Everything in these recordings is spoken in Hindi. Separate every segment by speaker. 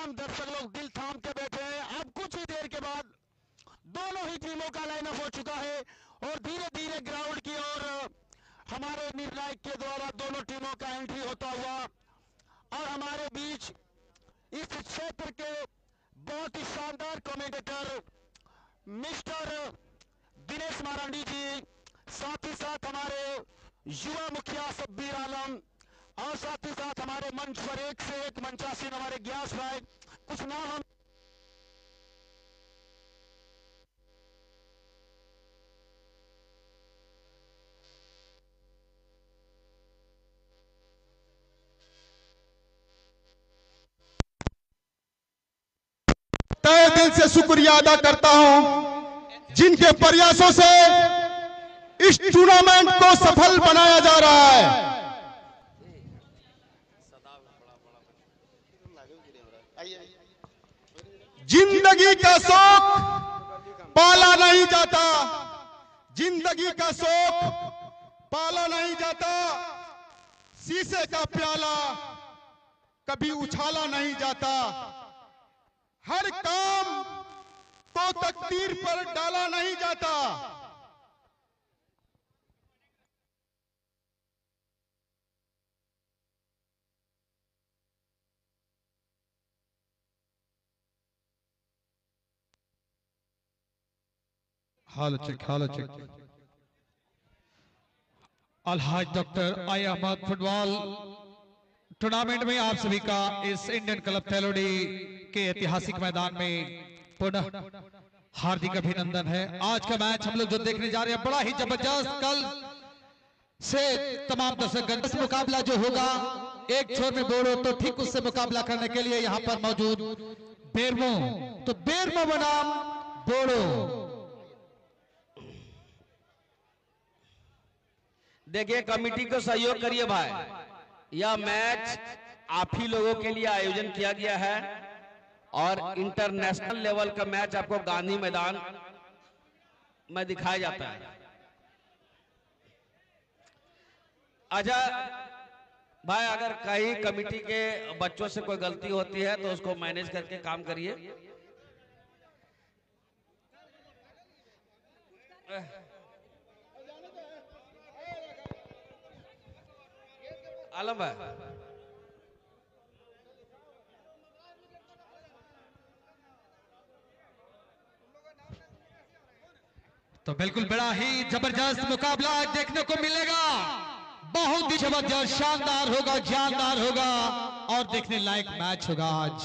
Speaker 1: तमाम दर्शक लोग दिल थाम के बैठे हैं। अब कुछ ही देर के बाद दोनों ही टीमों का लाइनअप हो चुका है और धीरे धीरे ग्राउंड की ओर हमारे निर्णायक के द्वारा दोनों टीमों का एंट्री होता हुआ और हमारे बीच इस क्षेत्र के बहुत ही शानदार कमेंटेटर मिस्टर दिनेश मारांडी जी, साथ ही साथ हमारे युवा मुखिया सब्बीर आलम और साथ ही साथ हमारे मंच पर एक से एक मंचासीन हमारे ग्यास भाई, कुछ नाम हम
Speaker 2: तहे दिल से शुक्रिया अदा करता हूं जिनके प्रयासों से इस टूर्नामेंट को सफल बनाया जा रहा है। जिंदगी का शौक पाला नहीं जाता, जिंदगी का शौक पाला नहीं जाता, शीशे का प्याला कभी उछाला नहीं जाता, हर काम तो तकदीर पर डाला नहीं जाता। हाल चेक
Speaker 3: Alhaj doctor I Ahmed football tournament में आप सभी का इस इंडियन क्लब थैलोडी के ऐतिहासिक मैदान में पुनः हार्दिक अभिनंदन है। आज का मैच हम लोग जो देखने जा रहे हैं बड़ा ही जबरदस्त, कल से तमाम दर्शक मुकाबला जो होगा एक छोर में बोड़ो तो ठीक उससे मुकाबला करने के लिए यहाँ पर मौजूद बेरमो, तो बेरमो बनाम बोड़ो।
Speaker 4: देखिए कमेटी को सहयोग करिए भाई, यह मैच आप ही लोगों के लिए आयोजन किया गया है और इंटरनेशनल लेवल का मैच आपको गांधी मैदान में दिखाया जाता है। अच्छा भाई, अगर कहीं कमेटी के बच्चों से कोई गलती होती है तो उसको मैनेज करके काम करिए। आलम भाई,
Speaker 3: तो बिल्कुल बड़ा ही जबरदस्त मुकाबला आज देखने को मिलेगा, बहुत ही जबरदस्त, शानदार होगा, जानदार होगा और देखने लायक मैच होगा। आज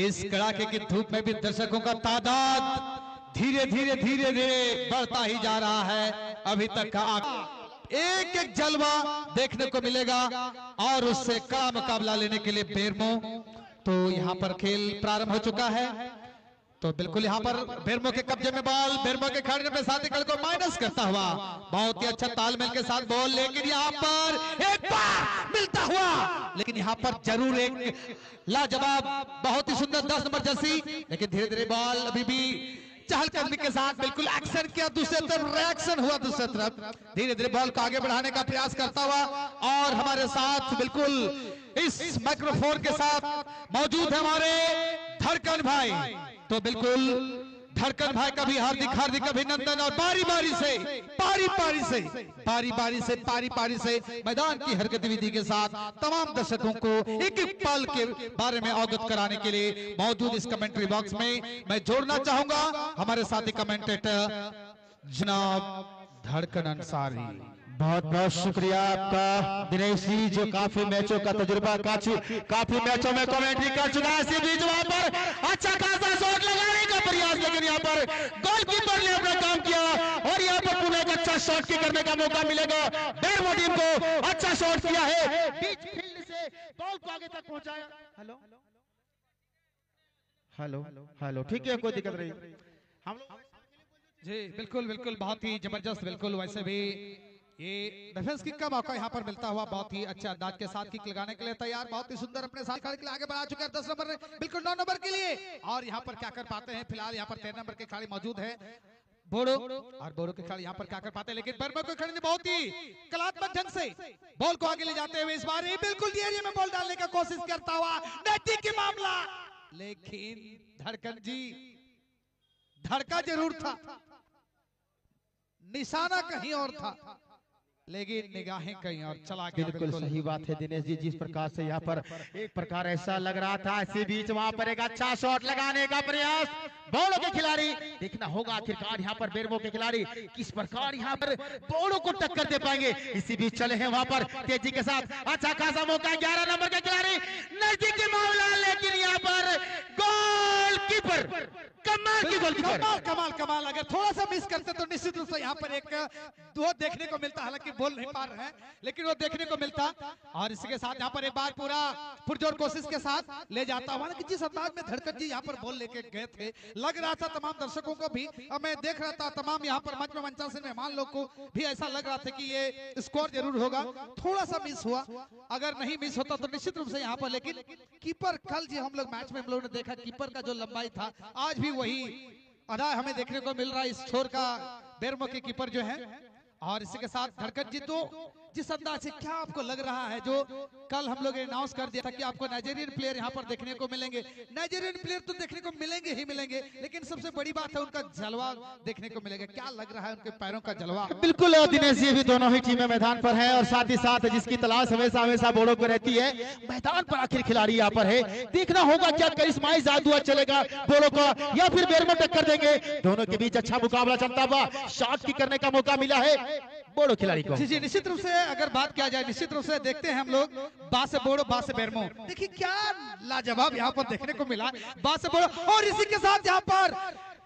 Speaker 3: इस कड़ाके की धूप में भी दर्शकों का तादाद धीरे धीरे धीरे धीरे बढ़ता ही जा रहा है। अभी तक का एक एक जलवा देखने को मिलेगा और उससे कड़ा मुकाबला लेने के लिए बेरमो, तो यहाँ पर खेल प्रारंभ हो चुका है। तो बिल्कुल यहाँ पर बेरमो के कब्जे में बॉल, बेरमो के खड़े में साथी कल को माइनस करता हुआ बहुत ही अच्छा तालमेल के साथ बॉल, लेकिन यहाँ पर एक बार मिलता हुआ, लेकिन यहाँ पर जरूर एक लाजवाब बहुत ही सुंदर 10 नंबर जर्सी, लेकिन धीरे धीरे बॉल अभी भी चहलकदमी के साथ बिल्कुल एक्शन किया, दूसरे तरफ रिएक्शन हुआ, दूसरे तरफ धीरे धीरे बॉल को आगे बढ़ाने का प्रयास करता हुआ और हमारे साथ बिल्कुल इस माइक्रोफोन के साथ मौजूद है हमारे धड़कन भाई। तो बिल्कुल धड़कन भाई का भी हार्दिक हार्दिक अभिनंदन और पारी पारी से मैदान की हर गतिविधि के साथ तमाम दर्शकों को एक एक पल के बारे में अवगत कराने के लिए मौजूद इस कमेंट्री बॉक्स में मैं जोड़ना चाहूंगा हमारे साथी कमेंटेटर जनाब धड़कन अंसारी।
Speaker 1: बहुत बहुत शुक्रिया आपका दिनेश जी, जो काफी मैचों का तजुर्बा काफी मैचों में कमेंट्री कर चुका है। इसी बीच वहां पर अच्छा खासा शॉट लगाने का प्रयास, लेकिन यहाँ पर गोलकीपर ने अपना काम किया और यहाँ पर पुनः एक अच्छा शॉट की करने का मौका मिलेगा। बेरमो टीम को अच्छा शॉट किया है, बीच फील्ड से बॉल को आगे तक पहुंचाया। हेलो हेलो हेलो, ठीक है, कोई दिक्कत नहीं। हम लोग
Speaker 3: जी बिल्कुल बिल्कुल बहुत ही जबरदस्त, बिल्कुल वैसे भी ये डिफेंस किक का मौका यहाँ पर मिलता हुआ बहुत ही अच्छे अंदाज के साथ किक लगाने के लिए तैयार, बहुत ही सुंदर अपने साथ खिलाड़ी के लिए आगे बढ़ा चुके हैं 10 नंबर बिल्कुल 9 नंबर के लिए, और यहाँ पर क्या कर पाते हैं, फिलहाल यहाँ पर 13 नंबर के खिलाड़ी मौजूद है बोड़ो, और बोड़ो के खिलाड़ी यहाँ पर क्या कर पाते हैं, लेकिन बर्मा को खिलाड़ी ने बहुत ही कलात्मक ढंग से बॉल को आगे ले जाते हुए इस बार बिल्कुल एरिया में बॉल डालने का कोशिश करता हुआ, नैतिक मामला लेकिन धड़कन जी धड़का जरूर था, निशाना कहीं और था, लेकिन निगाहें कहीं और चला गया।
Speaker 2: बिल्कुल सही बात है दिनेश जी, जिस प्रकार से यहाँ पर एक प्रकार ऐसा लग रहा था, इसी बीच वहाँ पर एक अच्छा शॉट लगाने का प्रयास बॉलों के खिलाड़ी, देखना होगा आखिरकार यहाँ पर बेरमो के खिलाड़ी किस प्रकार यहाँ पर बॉलों को टक्कर दे पाएंगे। इसी बीच चले हैं वहाँ पर तेजी के साथ, अच्छा खासा मौका 11 नंबर के खिलाड़ी, नजदीकी मामला, लेकिन यहाँ पर गोलकीपर, कमाल की गोलकीपर,
Speaker 3: कमाल। अगर थोड़ा सा मिस करते तो निश्चित रूप से यहाँ पर एक वो देखने को मिलता, हालांकि बोल नहीं पा रहे हैं लेकिन वो देखने को मिलता। और इसके साथ यहाँ पर एक बार पूरा पुरजोर कोशिश के साथ ले जाता हुआ, कि जिस अंदाज में धड़कन जी यहाँ पर बॉल लेके गए थे, लग रहा था तमाम दर्शकों को भी, और मैं देख रहा था तमाम यहाँ पर मंच में मंचासन मेहमान लोग को भी ऐसा लग रहा था कि ये स्कोर जरूर होगा। थोड़ा सा मिस हुआ, अगर नहीं मिस होता तो निश्चित रूप से यहाँ पर, लेकिन कीपर, कल जी हम लोग मैच में हम लोगों ने देखा कीपर का जो लंबाई था, आज भी वही अदा हमें देखने को मिल रहा है इस छोर का बेरमो के कीपर जो है। और इसी के साथ धड़कन जी, तो जिस अंदाज से क्या आपको लग रहा है, जो कल हम लोग अनाउंस कर दिया था कि आपको नाइजीरियन प्लेयर यहाँ पर देखने को मिलेंगे, नाइजीरियन प्लेयर तो देखने को मिलेंगे ही मिलेंगे, लेकिन सबसे बड़ी बात है उनका जलवा देखने को मिलेगा। क्या लग रहा है उनके पैरों का जलवा?
Speaker 2: बिल्कुल दिनेश जी, भी दोनों ही टीमें मैदान पर है, और साथ ही साथ जिसकी तलाश हमेशा बॉलों को रहती है, मैदान पर आखिर खिलाड़ी यहाँ पर है। देखना होगा क्या करिश्माई जादू चलेगा बॉलों का, या फिर बेरमो टक्कर देंगे। दोनों के बीच अच्छा मुकाबला चलता हुआ, शॉट की करने का मौका मिला है बोड़ो खिलाड़ी को।
Speaker 3: जी, निश्चित रूप से अगर बात किया जाए, निश्चित रूप से देखते हैं हम लोग बा से बोड़ो, बा से बेरमो, देखिए क्या लाजवाब यहाँ पर देखने को मिला, बा से बोड़ो। और इसी के साथ यहाँ पर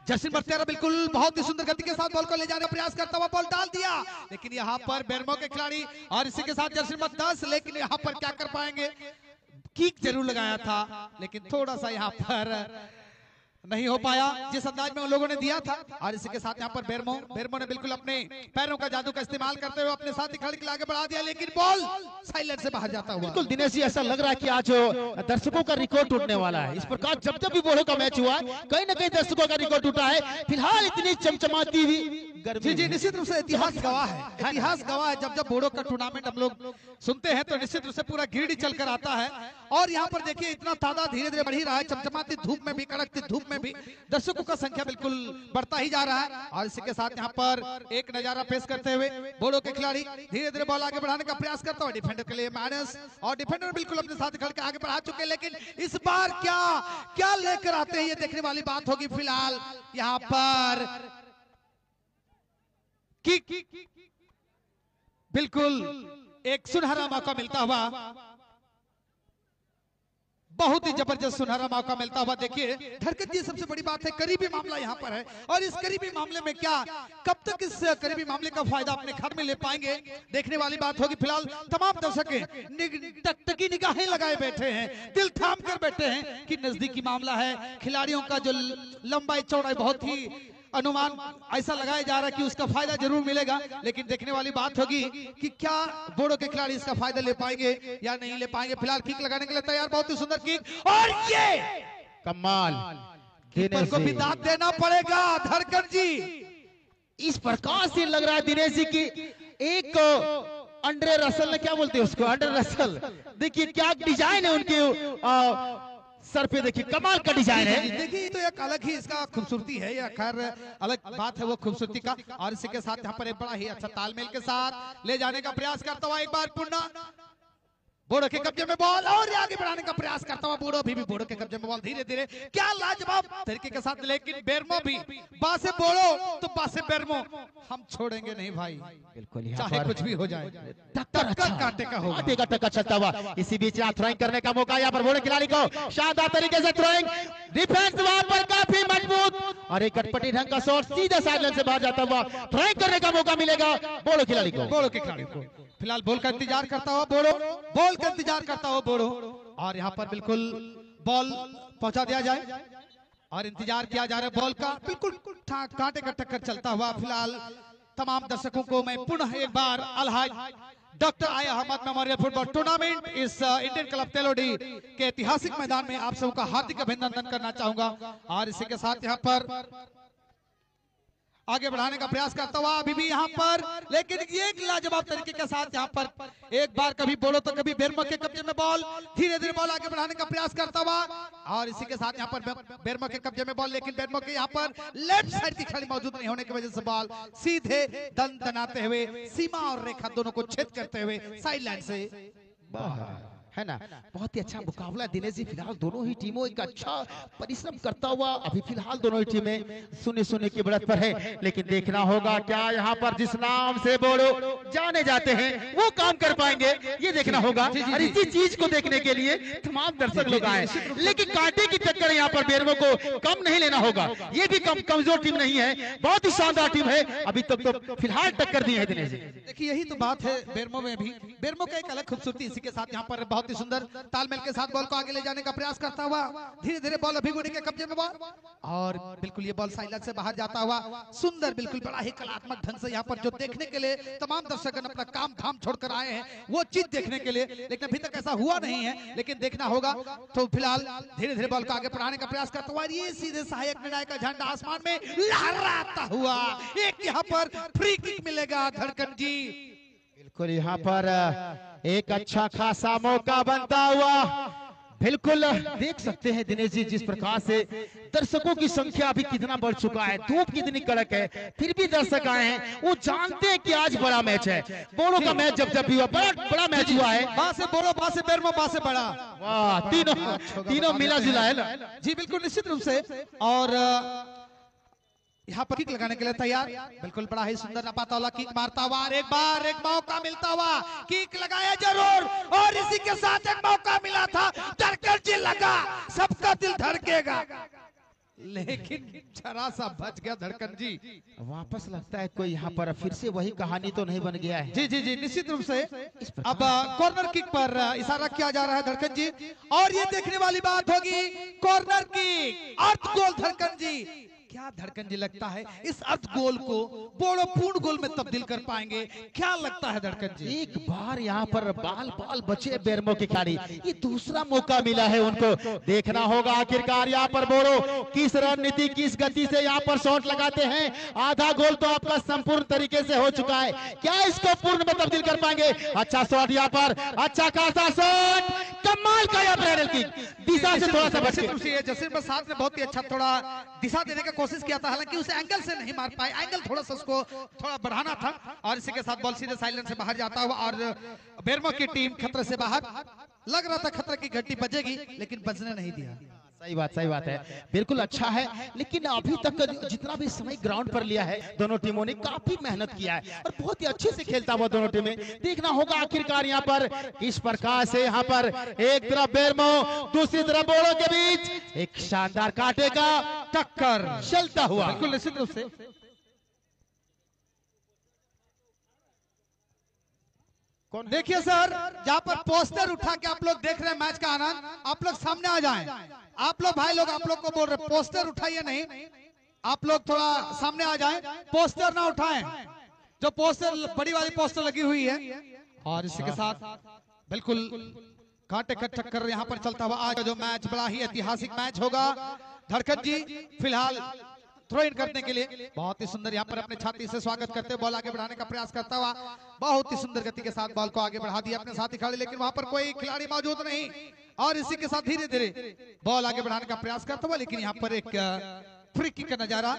Speaker 3: जर्सी मर्तियारा बिल्कुल बहुत ही सुंदर गति के साथ बॉल को ले जाने का प्रयास करता हुआ, बॉल डाल दिया, लेकिन यहाँ पर बेरमो के खिलाड़ी, और इसी के साथ जर्सी मत 10, लेकिन यहाँ पर क्या कर पाएंगे, किक जरूर लगाया था, लेकिन थोड़ा सा यहाँ पर नहीं हो पाया जिस अंदाज में उन लोगों ने दिया था। और इसी के साथ यहाँ पर बेरमो ने बिल्कुल अपने पैरों का जादू का इस्तेमाल करते हुए अपने साथी खिलाड़ी को आगे बढ़ा दिया, लेकिन बॉल साइलेंट से बाहर जाता हुआ।
Speaker 2: बिल्कुल दिनेश जी, ऐसा लग रहा है कि आज दर्शकों का रिकॉर्ड टूटने वाला है। इस प्रकार जब जब भी बोड़ो का मैच हुआ, कहीं ना कहीं दर्शकों का रिकॉर्ड टूटा है। फिलहाल इतनी चमचमाती हुई
Speaker 3: जी, निश्चित रूप से इतिहास गवाह है, इतिहास गवाह है। जब जब बोड़ो का टूर्नामेंट हम लोग सुनते हैं तो निश्चित रूप से पूरा गिरिडीह चलकर आता है। और यहाँ पर देखिए इतना तादाद धीरे धीरे बढ़ ही रहा है, चमचमाती धूप में भी, कड़कती धूप में भी दर्शकों का संख्या बिल्कुल बढ़ता ही जा रहा है। और इसी के साथ यहाँ पर एक नजारा पेश करते हुए बोड़ो के खिलाड़ी धीरे धीरे बॉल आगे बढ़ाने का प्रयास करता हुआ, डिफेंडर के लिए माइनस, और डिफेंडर बिल्कुल अपने साथ खड़ के आगे बढ़ा चुके हैं, लेकिन इस बार क्या लेकर आते हैं ये देखने वाली बात होगी। फिलहाल यहाँ पर बिल्कुल एक सुनहरा मौका मिलता हुआ, बहुत ही जबरदस्त सुनहरा मौका मिलता हुआ। देखिए धड़कन जी, सबसे बड़ी बात है करीबी मामला यहाँ पर है, और इस करीबी मामले में क्या, कब तक इस करीबी मामले का फायदा अपने घर में ले पाएंगे, देखने वाली बात होगी। फिलहाल तमाम दर्शक टकटकी निगाहें लगाए बैठे हैं, दिल थाम कर बैठे हैं कि नजदीकी मामला है। खिलाड़ियों का जो लंबाई चौड़ाई बहुत ही अनुमान ऐसा लगाया जा रहा है कि उसका फायदा जरूर मिलेगा, लेकिन देखने वाली बात होगी कि क्या बोड़ो के खिलाड़ी इसका फायदा ले पाएंगे या नहीं ले पाएंगे। फिलहाल किक लगाने के लिए तैयार, बहुत ही सुंदर किक, और ये
Speaker 2: कमाल,
Speaker 3: कीपर को भी दाद देना पड़ेगा धड़कन जी।
Speaker 2: इस प्रकार से लग रहा है दिनेश जी की एक अंड्रे रसल ने, क्या बोलते हैं उसको, अंड्रे रसल, देखिए क्या डिजाइन है उनके सर पे, देखिए कमाल का डिजाइन है।
Speaker 3: देखिए तो एक अलग ही इसका खूबसूरती है, या खैर अलग बात है वो खूबसूरती का। और इसी के साथ यहाँ पर एक बड़ा ही अच्छा तालमेल के साथ ले जाने का प्रयास करता हुआ, एक बार पुनः बोड़ो के कब्जे में बॉल, और आगे बढ़ाने का प्रयास करता हुआ बोड़ो भी बोड़ो के कब्जे में बॉल, धीरे धीरे क्या लाजवाब तरीके के साथ, लेकिन बेरमो भी, बा से बोड़ो तो बा से बेरमो, हम छोड़ेंगे नहीं भाई,
Speaker 2: बिल्कुल
Speaker 3: चाहे कुछ भी हो जाए, टक्कर कांटे का होगा,
Speaker 2: कांटे का टक्कर चलता हुआ। इसी बीच यहाँ थ्रोइंग करने का मौका यहाँ पर बोड़ो खिलाड़ी को, शानदार तरीके से थ्रोइंग, डिफेंस वहां पर काफी मजबूत, और एक कटपटी ढंग का शॉट सीधा साइडलाइन से बाहर जाता हुआ, थ्रोइंग करने का मौका मिलेगा बोड़ो खिलाड़ी को,
Speaker 3: बोड़ो के खिलाड़ी को। फिलहाल बॉल का इंतजार करता हुआ बोड़ो, बॉल का इंतजार करता हुआ बोड़ो, और यहाँ पर बिल्कुल बॉल पहुंचा दिया जाए, और इंतजार किया जा रहा है बॉल का, बिल्कुल कांटे का टक्कर चलता हुआ। फिलहाल तमाम दर्शकों को मैं पुनः एक बार Alhaj doctor I Ahmed memorial football tournament इस इंडियन क्लब तेलोडी के ऐतिहासिक मैदान में आप सबका हार्दिक अभिनंदन करना चाहूंगा। और इसी के साथ यहाँ पर आगे बढ़ाने का प्रयास करता हुआ अभी भी यहाँ पर, लेकिन एक लाजवाब तरीके के साथ यहाँ पर एक बार कभी बोलो तो कभी बेरमो के कब्जे में बॉल, धीरे धीरे बॉल आगे बढ़ाने का प्रयास करता हुआ और इसी के साथ यहाँ पर बेरमो के कब्जे में बॉल, लेकिन बेरमो के यहाँ पर लेफ्ट साइड की खिलाड़ी मौजूद नहीं होने की वजह से बॉल सीधे दन दनाते हुए सीमा और रेखा दोनों को छेद करते हुए साइड लाइन से बाहर,
Speaker 2: है ना। बहुत ही अच्छा मुकाबला दिनेश जी। फिलहाल दोनों ही टीमों एक अच्छा परिश्रम करता हुआ अभी फिलहाल दोनों ही टीमें शून्य की बढ़त पर है, लेकिन देखना होगा क्या यहाँ पर जिस नाम से बोलो जाने जाते हैं वो काम कर पाएंगे, ये देखना होगा। और इसी चीज को देखने के लिए तमाम दर्शक लोग आए, लेकिन कांटे की टक्कर यहाँ पर बेरमो को कम नहीं लेना होगा। ये भी कमजोर टीम नहीं है, बहुत ही शानदार टीम है। अभी तक तो फिलहाल टक्कर दी है दिनेश जी।
Speaker 3: देखिए यही तो बात है बेरमो में भी, बेरमो का एक अलग खूबसूरती। इसी के साथ यहाँ पर बहुत ही सुंदर तालमेल के साथ बॉल को आगे ले जाने का प्रयास करता हुआ धीरे धीरे बॉल अभी गुड़ी के कब्जे में बॉल और बिल्कुल ये बॉल साइड से बाहर जाता हुआ सुंदर, बिल्कुल बड़ा ही कलात्मक ढंग से यहाँ पर जो देखने के लिए तमाम दर्शक अपना काम धाम छोड़कर आए हैं वो चीज देखने के लिए, लेकिन अभी तक ऐसा हुआ नहीं है, लेकिन देखना होगा। तो फिलहाल धीरे धीरे बॉल को आगे बढ़ाने का प्रयास करता हुआ ये सीधे सहायक निर्णायक का झंडा आसमान में लहराता हुआ एक यहाँ पर फ्री किक मिलेगा धड़कन जी।
Speaker 2: बिल्कुल यहाँ पर एक अच्छा खासा मौका बनता हुआ, बिल्कुल देख सकते हैं दिनेश जी जिस प्रकार से दर्शकों की संख्या अभी कितना बढ़ चुका है, धूप कितनी कड़क है, फिर भी दर्शक आए हैं। वो जानते हैं कि आज बड़ा मैच है। बोलो का मैच जब भी हुआ बड़ा मैच हुआ है,
Speaker 3: बा से बोलो, बा से बेरमो, बा से बड़ा,
Speaker 2: वाह तीनों मिला जुला है ना
Speaker 3: जी। बिल्कुल निश्चित रूप से। और यहाँ पर किक लगाने के लिए तैयार, बिल्कुल बड़ा ही सुंदर नपातौला किक मारता हुआ और एक बार एक मौका मिलता हुआ किक लगाया जरूर, और इसी के साथ एक मौका मिला था, धड़कन जी लगा, सबका दिल धड़केगा, लेकिन जरा सा बच गया धड़कन जी।
Speaker 2: वापस लगता है कोई यहाँ पर फिर से वही कहानी तो नहीं बन गया है।
Speaker 3: जी जी जी निश्चित रूप से। अब कॉर्नर किक पर इशारा किया जा रहा है धड़कन जी, और ये देखने वाली बात होगी कॉर्नर किक अर्थ गोल धड़कन जी। क्या धड़कन जी लगता है इस अर्थ गोल को बोलो पूर्ण गोल में तब्दील कर पाएंगे, क्या लगता है धड़कन जी?
Speaker 2: एक बार यहाँ पर बाल बचे बेरमो के खिलाड़ी, ये दूसरा मौका मिला है उनको, देखना होगा आखिरकार यहाँ पर बोलो किस रणनीति किस गति से यहाँ पर शॉट लगाते हैं। आधा गोल तो आपका संपूर्ण तरीके से हो चुका है, क्या इसको पूर्ण में तब्दील कर पाएंगे? अच्छा शॉट यहाँ पर, अच्छा खासा शॉट, कमाल का यहाँ पैडल किक, दिशा से थोड़ा सा बचे।
Speaker 3: जसीर प्रसाद ने बहुत ही अच्छा थोड़ा दिशा देने का कोशिश किया था, हालांकि उस एंगल से नहीं मार पाए, एंगल थोड़ा सा उसको थोड़ा बढ़ाना था, और इसी के साथ बॉल सीधे साइलेंट से बाहर जाता हुआ और बेरमो की टीम खतरे से बाहर। लग रहा था खतरे की घंटी बजेगी, लेकिन बजने नहीं दिया।
Speaker 2: सही बात है, बिल्कुल अच्छा है, लेकिन अभी तक जितना भी समय ग्राउंड पर लिया है दोनों टीमों ने काफी मेहनत किया है और बहुत ही अच्छे से खेलता हुआ दोनों टीमें। देखना होगा आखिरकार यहाँ पर किस प्रकार से यहाँ पर एक तरफ बेरमो दूसरी तरफ बोलो के बीच एक शानदार कांटे का टक्कर चलता हुआ।
Speaker 3: बिल्कुल निश्चित रूप से। देखिए सर, जहाँ पर पोस्टर उठा के आप लोग देख रहे हैं मैच का आनंद, आप लोग सामने आ जाएं। आप लोग भाई लोग आप लोग को बोल रहे पोस्टर उठाइए नहीं, आप लोग थोड़ा सामने आ जाएं, पोस्टर ना उठाएं। जो पोस्टर बड़ी वाली पोस्टर लगी हुई है, और इसी के साथ बिल्कुल कांटे का टक्कर यहाँ पर चलता हुआ आज का जो मैच बड़ा ही ऐतिहासिक मैच होगा। धड़कन जी फिलहाल थ्रो इन करने के लिए बहुत ही सुंदर यहाँ पर अपने छाती से स्वागत करते हुए बॉल आगे बढ़ाने का प्रयास करता हुआ बहुत ही सुंदर गति के साथ बॉल को आगे बढ़ा दिया अपने साथी खिलाड़ी, लेकिन वहां पर कोई खिलाड़ी मौजूद नहीं, और इसी के साथ धीरे धीरे बॉल आगे बढ़ाने का प्रयास करता हुआ, लेकिन यहाँ पर एक फ्री किक का नजारा,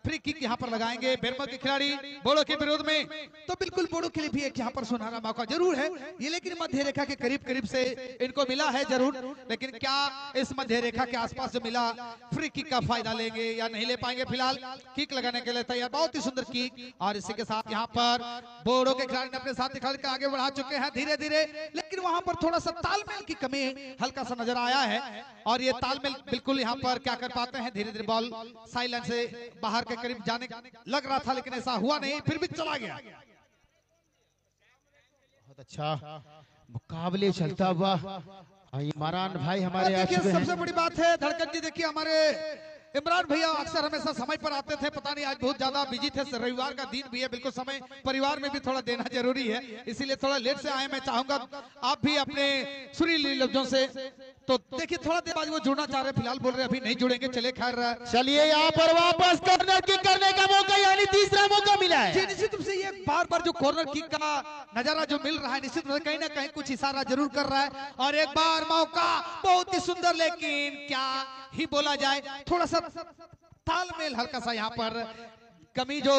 Speaker 3: फ्री किक यहाँ पर लगाएंगे बेरमो के खिलाड़ी बोड़ो के विरोध में। तो बिल्कुल बोड़ो के लिए भी एक यहाँ पर सुनहरा मौका जरूर है ये, लेकिन मध्य रेखा के करीब से इनको मिला है जरूर, लेकिन क्या इस मध्य रेखा के आसपास जो मिला फ्री किक का फायदा लेंगे या नहीं ले पाएंगे? फिलहाल किक लगाने के लिए तैयार, बहुत ही सुंदर किक, और इसी के साथ यहाँ पर बोड़ो के खिलाड़ी ने अपने साथी खिलाड़ी को आगे बढ़ा चुके हैं धीरे धीरे, लेकिन वहां पर थोड़ा सा तालमेल की कमी हल्का सा नजर आया है, और ये तालमेल बिल्कुल यहाँ पर क्या कर पाते हैं, धीरे धीरे बॉल साइलेंस से बाहर के करीब जाने लग रहा था, लेकिन ऐसा हुआ नहीं, फिर भी चला गया।
Speaker 2: बहुत अच्छा मुकाबले चलता हुआ इमरान भाई हमारे
Speaker 3: देखिए सबसे बड़ी बात है धड़कन जी, देखिए हमारे इमरान भैया अक्सर हमेशा समय पर आते थे, पता नहीं आज बहुत ज्यादा बिजी थे, रविवार का दिन भी है, बिल्कुल समय परिवार में भी थोड़ा देना जरूरी है, इसीलिए थोड़ा लेट से आए। मैं चाहूंगा आप भी अपने सुरीली लफ्जों से, तो देखिए थोड़ा देर बाद वो जुड़ना चाह रहे, फिलहाल बोल रहे अभी नहीं जुड़ेंगे। चले खैर,
Speaker 2: चलिए यहाँ पर वापस कॉर्नर किक करने का मौका, यानी तीसरा मौका मिला है।
Speaker 3: जी निश्चित रूप से ये बार बार जो कॉर्नर किक का नजारा जो मिल रहा है, निश्चित रूप से कहीं ना कहीं कुछ इशारा जरूर कर रहा है। और एक बार मौका बहुत ही सुंदर, लेकिन क्या ही बोला जाए, थोड़ा सा तालमेल हल्का सा यहाँ पर कमी जो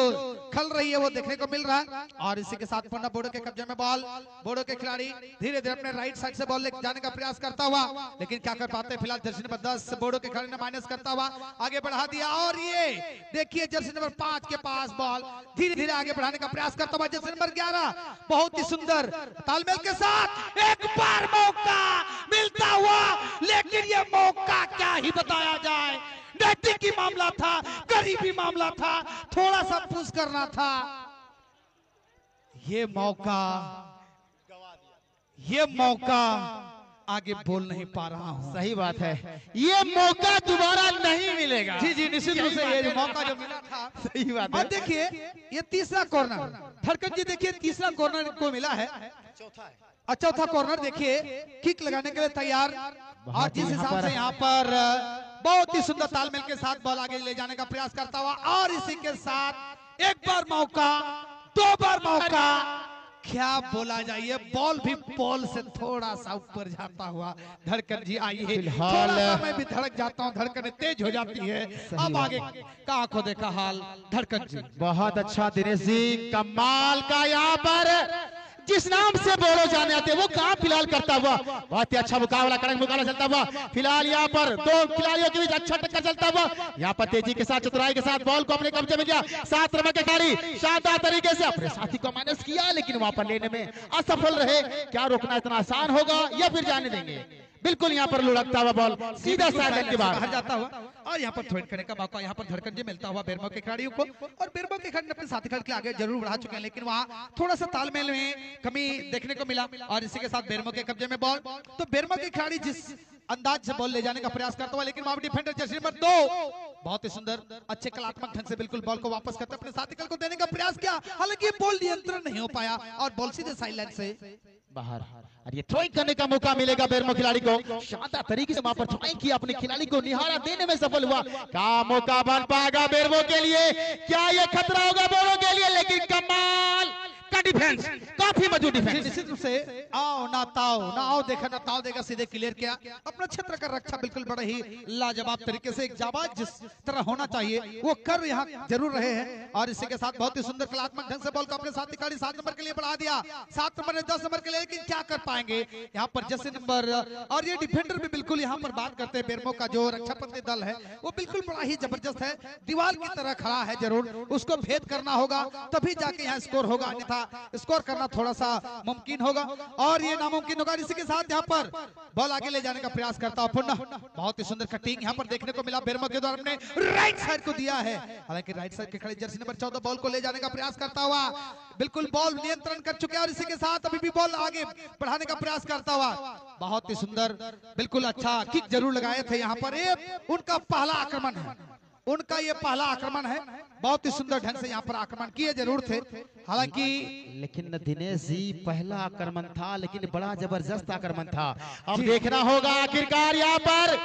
Speaker 3: खल रही है वो देखने को मिल रहा है। और इसी के साथ पन्ना बोडो के कब्जे में बॉल, बोडो के खिलाड़ी धीरे धीरे अपने राइट साइड से बॉल लेकर जाने का प्रयास करता हुआ, लेकिन क्या कर पाते, फिलहाल जर्सी नंबर 10 बोडो के खिलाड़ी ने माइनस करता हुआ आगे बढ़ा दिया। और ये देखिए जर्सी नंबर 5 के पास बॉल धीरे धीरे आगे बढ़ाने का प्रयास करता हुआ जर्सी नंबर 11 बहुत ही सुंदर तालमेल के साथ एक बार मौका मिलता हुआ, लेकिन ये मौका क्या ही बताया जाए, नैतिक मामला था, गरीबी मामला था, थोड़ा सा पुश करना था। ये मौका आगे बोल नहीं पा रहा हूं।
Speaker 2: सही बात है, ये मौका दोबारा नहीं मिलेगा।
Speaker 3: जी जी निश्चित रूप से ये जो मौका जो मिला था,
Speaker 2: सही बात है।
Speaker 3: और देखिए ये तीसरा कॉर्नर, धड़कन जी देखिए तीसरा कॉर्नर को मिला है, चौथा कॉर्नर देखिए किक लगाने के लिए तैयार। और जिस हिसाब से यहाँ पर बहुत ही सुंदर तालमेल के साथ बॉल आगे ले जाने का प्रयास करता हुआ, और इसी के साथ एक बार मौका, दो बार मौका, क्या बोला जाए, बॉल भी बॉल से थोड़ा सा ऊपर जाता हुआ। धड़कन जी आइए, थोड़ा सा मैं भी धड़क जाता हूँ, धड़कन तेज हो जाती है। अब आगे का आंखों देखा हाल, धड़कन जी
Speaker 2: बहुत अच्छा दिनेश जी, कमाल का यहाँ पर जिस नाम से बोलो जाने आते वो काम फिलहाल करता हुआ, बहुत ही अच्छा मुकाबला, कड़क मुकाबला चलता हुआ। फिलहाल यहाँ पर दो खिलाड़ियों के बीच अच्छा टक्कर चलता हुआ, यहाँ पर तेजी के साथ, चतुराई के साथ बॉल को अपने कब्जे में लिया। 7 नंबर के खिलाड़ी शानदार तरीके से अपने साथी को माइनस किया, लेकिन वहां पर लेने में असफल रहे। क्या रोकना इतना आसान होगा या फिर जाने देंगे? बिल्कुल यहाँ पर लुढ़कता हुआ बॉल सीधा साइड के बाहर
Speaker 3: जाता हुआ, और यहाँ पर थ्रोइंग करने का मौका यहाँ पर धड़कन जी मिलता हुआ बेरमो के खिलाड़ियों को। और बेरमो के खिलाड़ी अपने साथी खिलाड़ी के आगे जरूर बढ़ा चुके हैं, लेकिन वहाँ थोड़ा सा तालमेल में कमी देखने को मिला। और इसी के साथ बेरमो के कब्जे में बॉल, तो बेरमो के खिलाड़ी जिस अंदाज से बॉल ले जाने का प्रयास करता हुआ, लेकिन वहां डिफेंडर जर्सी नंबर 2 बहुत ही सुंदर अच्छे कलात्मक ढंग से बिल्कुल बॉल को वापस करते अपने साथी को देने का प्रयास किया, हालांकि बॉल नियंत्रण नहीं हो पाया और बॉल सीधे साइडलाइन से
Speaker 2: बाहर। और ये थ्रोइंग करने का मौका मिलेगा बेरमो खिलाड़ी को, शानदार तरीके से वहां पर थ्रोइंग किया, अपने खिलाड़ी को निहारा देने में सफल हुआ। क्या मौका बन पाएगा बेरमो के लिए, क्या ये खतरा होगा बेरमो के लिए? लेकिन कमाल का डिफेंस, काफी मजबूत डिफेंस।
Speaker 3: निश्चित रूप से आओ ना ताओ ना आओ देखा ना ताओ देखा, सीधे क्लियर किया अपना क्षेत्र का रक्षा बिल्कुल बड़े ही लाजवाब तरीके से, एक जाबाज जिस तरह होना चाहिए वो कर यहाँ जरूर रहे हैं। और इसी के साथ बहुत ही सुंदर कलात्मक ढंग से बॉल को अपने साथी खिलाड़ी 7 नंबर के लिए बढ़ा दिया, 7 नंबर ने 10 नंबर के लिए, लेकिन क्या कर पाएंगे यहाँ पर जैसे नंबर। और ये डिफेंडर भी बिल्कुल यहाँ पर बात करते हैं, बेरमो का जो रक्षापति दल है वो बिल्कुल बड़ा ही जबरदस्त है, दीवार की तरह खड़ा है, जरूर उसको भेद करना होगा तभी जाके यहाँ स्कोर होगा, अन्यथा स्कोर करना थोड़ा सा मुमकिन होगा और ये नामुमकिन होगा। इसी के साथ यहाँ पर बॉल आगे ले जाने का प्रयास करता हुआ पुनः बहुत ही सुंदर कटिंग यहाँ पर देखने को मिला, बेरमो के द्वारा अपने राइट साइड को दिया है, हालांकि राइट साइड के खिलाड़ी जर्सी नंबर 14 बॉल को ले जाने का प्रयास करता हुआ बिल्कुल बॉल नियंत्रण कर चुके हैं। और इसी के साथ अभी भी बॉल आगे बढ़ाने का प्रयास करता हुआ बहुत ही सुंदर बिल्कुल अच्छा किक जरूर लगाए थे यहाँ पर। उनका पहला आक्रमण है, उनका ये पहला आक्रमण है, बहुत ही सुंदर ढंग से यहाँ पर आक्रमण किए जरूर थे, हालांकि
Speaker 2: लेकिन दिनेश जी पहला आक्रमण था लेकिन बड़ा जबरदस्त आक्रमण था। अब देखना होगा आखिरकार यहाँ पर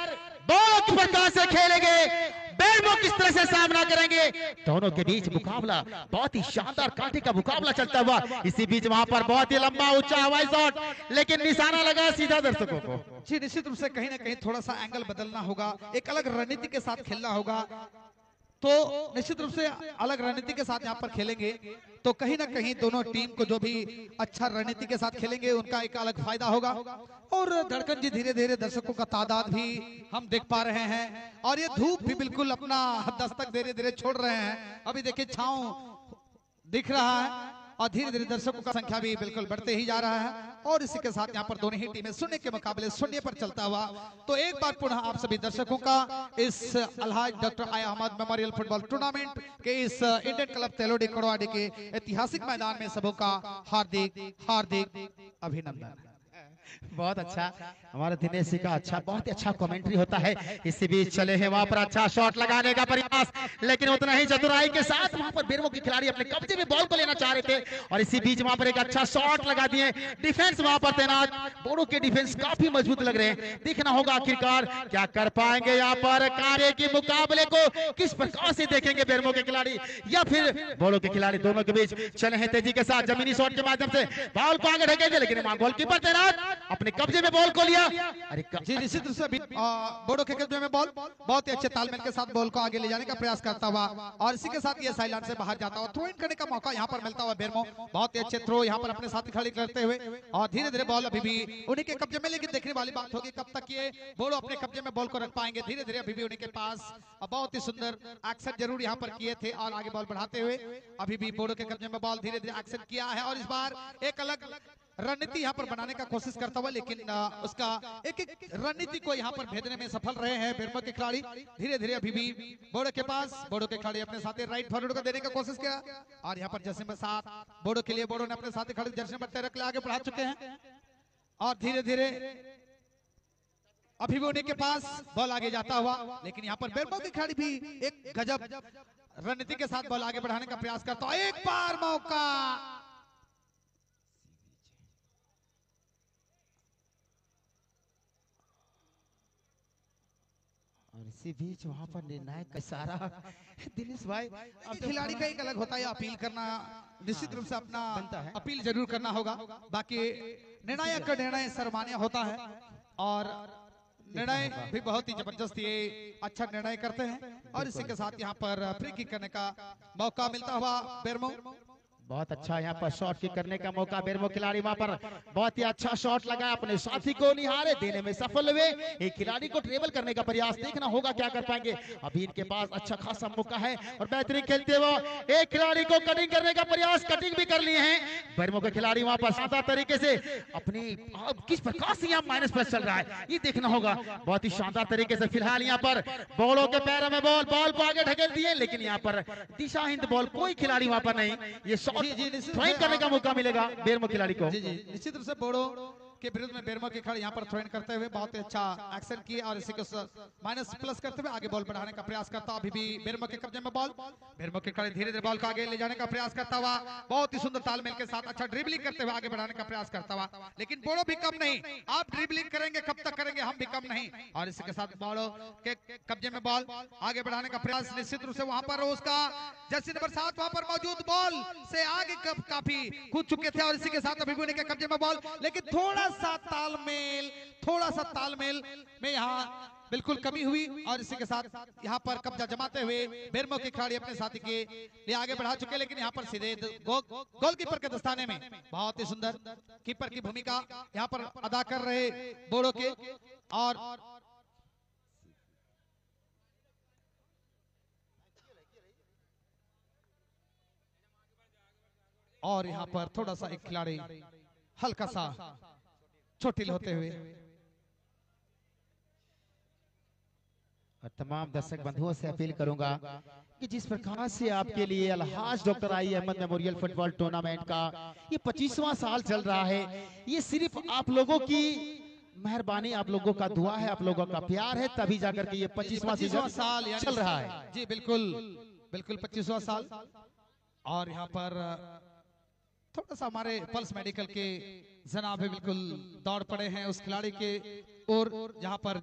Speaker 2: दोनों किस प्रकार से खेलेंगे, बेरमो किस तरह से सामना करेंगे, दोनों के बीच मुकाबला बहुत ही शानदार कांटे का मुकाबला चलता हुआ। इसी बीच वहां पर बहुत ही लंबा ऊंचा हवाई शॉट, लेकिन निशाना लगा सीधा दर्शकों को।
Speaker 3: जी निश्चित रूप से कहीं ना कहीं थोड़ा सा एंगल बदलना होगा, एक अलग रणनीति के साथ खेलना होगा, तो निश्चित रूप से अलग रणनीति के साथ यहाँ पर खेलेंगे तो कहीं ना कहीं दोनों टीम को जो भी अच्छा रणनीति के साथ खेलेंगे उनका एक अलग फायदा होगा। और धड़कन जी धीरे धीरे दर्शकों का तादाद भी हम देख पा रहे हैं और ये धूप भी बिल्कुल अपना दस्तक धीरे धीरे छोड़ रहे हैं, अभी देखिए छांव दिख रहा है और धीरे धीरे दर्शकों का संख्या भी बिल्कुल बढ़ते ही जा रहा है। और इसी के साथ यहाँ पर दोनों ही टीमें शून्य के मुकाबले शून्य पर चलता हुआ। तो एक बार पुनः आप सभी दर्शकों का इस Alhaj doctor I Ahmed memorial football tournament के इस इंडियन क्लब तेलोडी कड़वाड़ी के ऐतिहासिक मैदान में सबों का हार्दिक हार्दिक अभिनंदन।
Speaker 2: बहुत अच्छा हमारे दिनेश जी का अच्छा बहुत ही अच्छा कमेंट्री होता है। इसी बीच चले हैं वहां पर अच्छा शॉट लगाने का प्रयास, लेकिन उतना ही चतुराई के साथ वहां पर बेरमो के खिलाड़ी अपने कब्जे में बॉल को लेना चाह रहे थे और इसी बीच वहां पर एक अच्छा शॉट लगा दिए। डिफेंस वहां पर तैनात, बोरो के डिफेंस काफी मजबूत लग रहे हैं। देखना होगा आखिरकार क्या कर पाएंगे यहाँ पर कार्य के मुकाबले को किस प्रकार से देखेंगे बेरमो के खिलाड़ी या फिर बोरो के खिलाड़ी। दोनों के बीच चले हैं तेजी के साथ जमीनी शॉट के माध्यम से बॉल को आगे ढकेंगे, लेकिन गोलकीपर तैनात अपने कब्जे में बॉल को लिया। अरे
Speaker 3: जी निश्चित रूप से बोडो के कब्जे में बॉल बहुत ही अच्छे तालमेल के साथ बॉल को आगे ले जाने का प्रयास करता हुआ और इसी के साथ ये साइड से बाहर जाता हुआ थ्रो इन करने का मौका यहाँ पर मिलता हुआ बेरमो बहुत ही अच्छे थ्रो यहाँ पर अपने साथी खड़ी करते हुए और धीरे धीरे बॉल अभी भी उन्हीं के कब्जे में, लेकिन देखने वाली बात होगी कब तक ये बोडो अपने कब्जे में बॉल को रख पाएंगे। धीरे धीरे अभी भी उन्हीं के पास बहुत ही सुंदर एक्शन जरूर यहाँ पर किए थे और आगे बॉल बढ़ाते हुए अभी भी बोडो के कब्जे में बॉल धीरे धीरे एक्शन किया है और इस बार एक अलग रणनीति यहाँ पर बनाने का कोशिश करता हुआ, लेकिन उसका एक एक रणनीति को यहाँ पर भेजने में सफल रहे हैं बेरमो के खिलाड़ी। धीरे धीरे अभी भी बोडो के पास बोडो के खिलाड़ी अपने साथी राइट फॉरवर्ड को देने का कोशिश किया और यहाँ पर जर्सी नंबर 7 बोडो के लिए बोडो ने अपने साथी खिलाड़ी जर्सी नंबर 13 के लिए आगे बढ़ा चुके हैं और धीरे धीरे अभी भी उन्हीं के पास बॉल आगे जाता हुआ, लेकिन यहाँ पर बेरमो के खिलाड़ी भी एक गजब रणनीति के साथ बॉल आगे बढ़ाने का प्रयास करता है। एक बार मौका
Speaker 2: और इसी बीच वहां पर निर्णायक का इशारा दिनेश भाई
Speaker 3: अब खिलाड़ी का एक अलग होता है अपील करना, निश्चित रूप से अपना अपील जरूर करना होगा। बाकी निर्णायक का निर्णय सर्वमान्य होता है और निर्णय भी बहुत ही जबरदस्त ये अच्छा निर्णय करते हैं और इसी के साथ यहाँ पर फ्री किक करने का मौका मिलता हुआ बेरमो
Speaker 2: बहुत अच्छा यहाँ पर शॉट किक करने का मौका बेरमो खिलाड़ी वहां पर बहुत ही अच्छा शॉट लगाया, अपने साथी को निहारे देने में सफल हुए। एक खिलाड़ी को ट्रेबल करने का प्रयास, देखना होगा क्या कर पाएंगे। अभी इनके पास अच्छा खासा मौका है और बेहतरीन खेलते हुए एक खिलाड़ी को कटिंग करने का प्रयास, कटिंग भी कर लिए हैं बेरमो के खिलाड़ी वहां पर शानदार तरीके से अपनी किस प्रकार से यहाँ माइनस प्लस चल रहा है ये देखना होगा बहुत ही शानदार तरीके से। फिलहाल यहाँ पर बॉलों के पैरों में बॉल को आगे ढकेल दिए, लेकिन यहाँ पर दिशाहीन बॉल, कोई खिलाड़ी वहां पर नहीं। ये थ्रोइंग करने का मौका मिलेगा बेरमो खिलाड़ी को।
Speaker 3: जी निश्चित रूप से बोडो के विरुद्ध में बेरमो के खिलाड़ी यहाँ पर थ्रोइंग करते हुए बहुत ही अच्छा एक्शन किए और इसी को माइनस प्लस करते हुए आगे बॉल बढ़ाने का प्रयास करता। अभी भी बेरमो के कब्जे में बॉल, बेरमो के खिलाड़ी धीरे धीरे बॉल को आगे ले जाने का प्रयास करता हुआ बहुत ही सुंदर तालमेल के साथ अच्छा ड्रिबलिंग करते हुए आगे बढ़ाने का प्रयास करता हुआ, लेकिन बोडो भी कम नहीं। आप ड्रिबलिंग करेंगे कब तक करेंगे, हम भी कम नहीं। और इसी के साथ बोडो के कब्जे में बॉल आगे बढ़ाने का प्रयास, निश्चित रूप से वहां पर उसका जर्सी नंबर 7 वहां पर मौजूद बॉल से आगे काफी कूद चुके थे और इसी के साथ अभी भी उनके कब्जे में बॉल, लेकिन थोड़ा सा तालमेल में यहाँ बिल्कुल कमी हुई और इसी के साथ यहाँ पर कब्जा जमाते हुए बेरमो के खिलाड़ी अपने साथी के लिए आगे बढ़ा चुके, लेकिन यहाँ पर सीधे गोलकीपर के दस्ताने में बहुत ही सुंदर कीपर की भूमिका यहाँ पर अदा कर रहे बोडो के और यहाँ पर थोड़ा सा एक खिलाड़ी हल्का सा चोटिल होते हुए।
Speaker 2: और तमाम दर्शक बंधुओं से अपील करूंगा कि जिस प्रकार से आपके लिए Alhaj doctor I Ahmed memorial football tournament का ये 25वां साल चल रहा है, ये सिर्फ आप लोगों की मेहरबानी, आप लोगों का दुआ है, आप लोगों का प्यार है, तभी जाकर के ये 25वां साल चल रहा है।
Speaker 3: जी बिल्कुल 25वां साल। और यहाँ पर थोड़ा सा हमारे पल्स मेडिकल के जनाब बिल्कुल दौड़ पड़े हैं उस खिलाड़ी के और जहां पर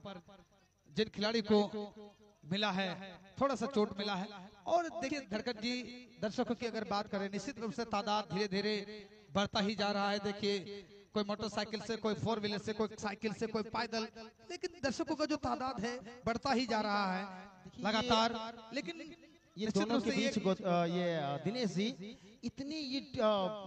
Speaker 3: जिन खिलाड़ी को मिला है थोड़ा सा चोट मिला है। और देखिए धड़कन जी, दर्शकों की अगर बात करें निश्चित रूप से तादाद धीरे धीरे बढ़ता ही जा रहा है। देखिए कोई मोटरसाइकिल से, कोई 4 व्हीलर से, कोई साइकिल से, कोई पैदल, लेकिन दर्शकों का जो तादाद है बढ़ता ही जा रहा है लगातार। लेकिन
Speaker 2: ये दोनों के बीच ये दिनेश जी इतनी ये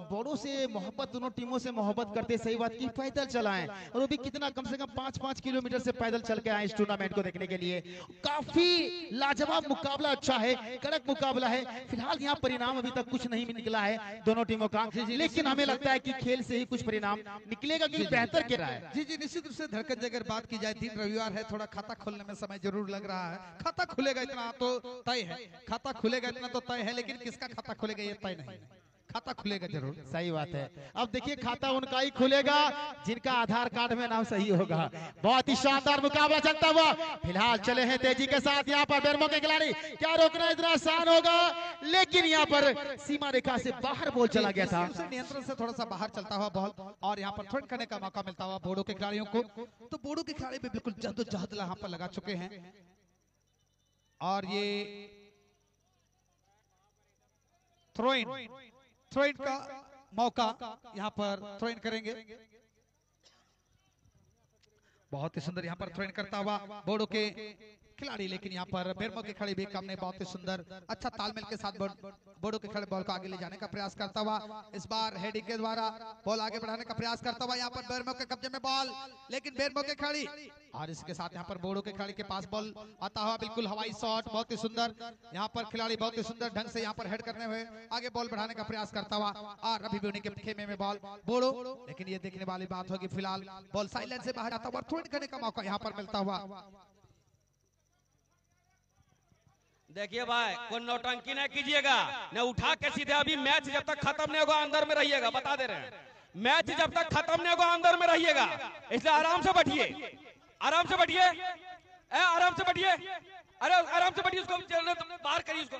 Speaker 2: बोडो से मोहब्बत, दोनों टीमों से मोहब्बत करते, सही बात की पैदल चलाएं और वो भी कितना, कम से कम 5-5 किलोमीटर से पैदल चल के आए इस टूर्नामेंट को देखने के लिए। काफी लाजवाब मुकाबला, अच्छा है, कड़क मुकाबला है। फिलहाल यहाँ परिणाम अभी तक कुछ नहीं निकला है दोनों टीमों का, लेकिन हमें लगता है कि खेल से ही कुछ परिणाम निकलेगा कि बेहतर क्या है।
Speaker 3: जी निश्चित रूप से धड़कन जी, अगर बात की जाए दिन रविवार है, थोड़ा खाता खोलने में समय जरूर लग रहा है। खाता खुलेगा इतना तो तय है, खाता खुलेगा इतना तो तय है, लेकिन किसका खाता खुलेगा ये तय नहीं। खाता खुलेगा जरूर।
Speaker 2: सही बात है। अब देखिए खाता उनका ही खुलेगा जिनका आधार कार्ड में नाम सही होगा। बहुत ही शानदार मुकाबला चलता हुआ फिलहाल चले हैं तेजी के साथ यहाँ पर बेरमो के खिलाड़ी। क्या रोकना इतना आसान होगा, लेकिन यहाँ पर सीमा रेखा से बाहर बॉल चला गया था।
Speaker 3: नियंत्रण से थोड़ा सा बाहर चलता हुआ बॉल और यहाँ पर थ्रोइंग करने का मौका मिलता हुआ बोडो के खिलाड़ियों को। तो बोडो के खिलाड़ी भी बिल्कुल जद्दोजहद यहाँ पर लगा चुके हैं और ये थ्रोइन का मौका यहाँ पर थ्रोइन करेंगे। बहुत ही सुंदर यहाँ पर थ्रोइन करता हुआ बोडो के खिलाड़ी, लेकिन यहाँ पर बेरमो के खिलाड़ी भी कम ने बहुत ही सुंदर अच्छा तालमेल के साथ बोडो के खिलाड़ी बॉल को आगे ले जाने का प्रयास करता हुआ इस बार हेडिंग के द्वारा बॉल आगे बढ़ाने का प्रयास करता हुआ यहाँ पर बेरमो के कब्जे में बॉल, लेकिन बेरमो के खिलाड़ी और इसके साथ यहाँ पर बोडो के खिलाड़ी के पास बॉल आता हुआ बिल्कुल हवाई शॉट बहुत ही सुंदर। यहाँ पर खिलाड़ी बहुत ही सुंदर ढंग से यहाँ पर हेड करने हुए आगे बॉल बढ़ाने का प्रयास करता हुआ और अभी भी उन्हीं के खेमे में बॉल बोडो, लेकिन ये देखने वाली बात होगी फिलहाल बॉल साइलेंस से बाहर आता हुआ थ्रोइंग करने का मौका यहाँ पर मिलता हुआ।
Speaker 4: देखिए भाई, कोई नौटंकी नहीं कीजिएगा, न उठा के सीधे। अभी मैच जब तक खत्म नहीं होगा अंदर में रहिएगा, बता दे रहे हैं। मैच जब तक खत्म नहीं होगा अंदर में रहिएगा, इसलिए आराम से बैठिए, आराम से बैठिए, आराम से बैठिए, अरे आराम से बैठिए, उसको बाहर करिए, उसको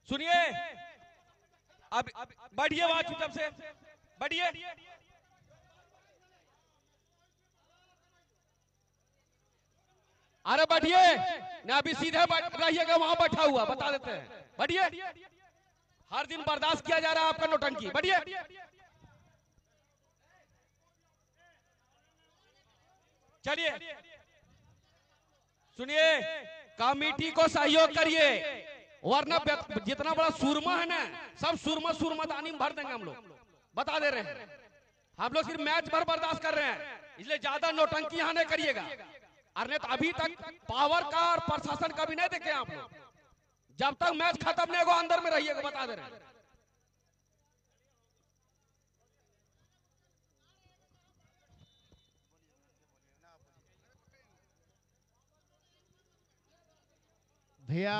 Speaker 4: सुनिए। अब बैठिए वहां चुपचाप से बैठिए। अरे बैठिए ना, अभी सीधे रहिएगा, वहां बैठा हुआ, बता देते हैं। बैठिए, हर दिन बर्दाश्त किया जा रहा है आपका नौटंकी। बैठिए, चलिए सुनिए, कमेटी को सहयोग करिए, वरना जितना बड़ा सूरमा है ना, सब सूरमा दानी में भर देंगे हम लोग, बता दे रहे हैं। हम लोग सिर्फ मैच भर बर्दाश्त कर रहे हैं, इसलिए ज्यादा नौटंकी यहां नहीं करिएगा। अरे तो अभी तक पावर का और प्रशासन का भी नहीं देखे आप लोग। जब तक मैच खत्म नहीं होगा अंदर में रहिएगा, बता दे रहे हैं।
Speaker 2: भैया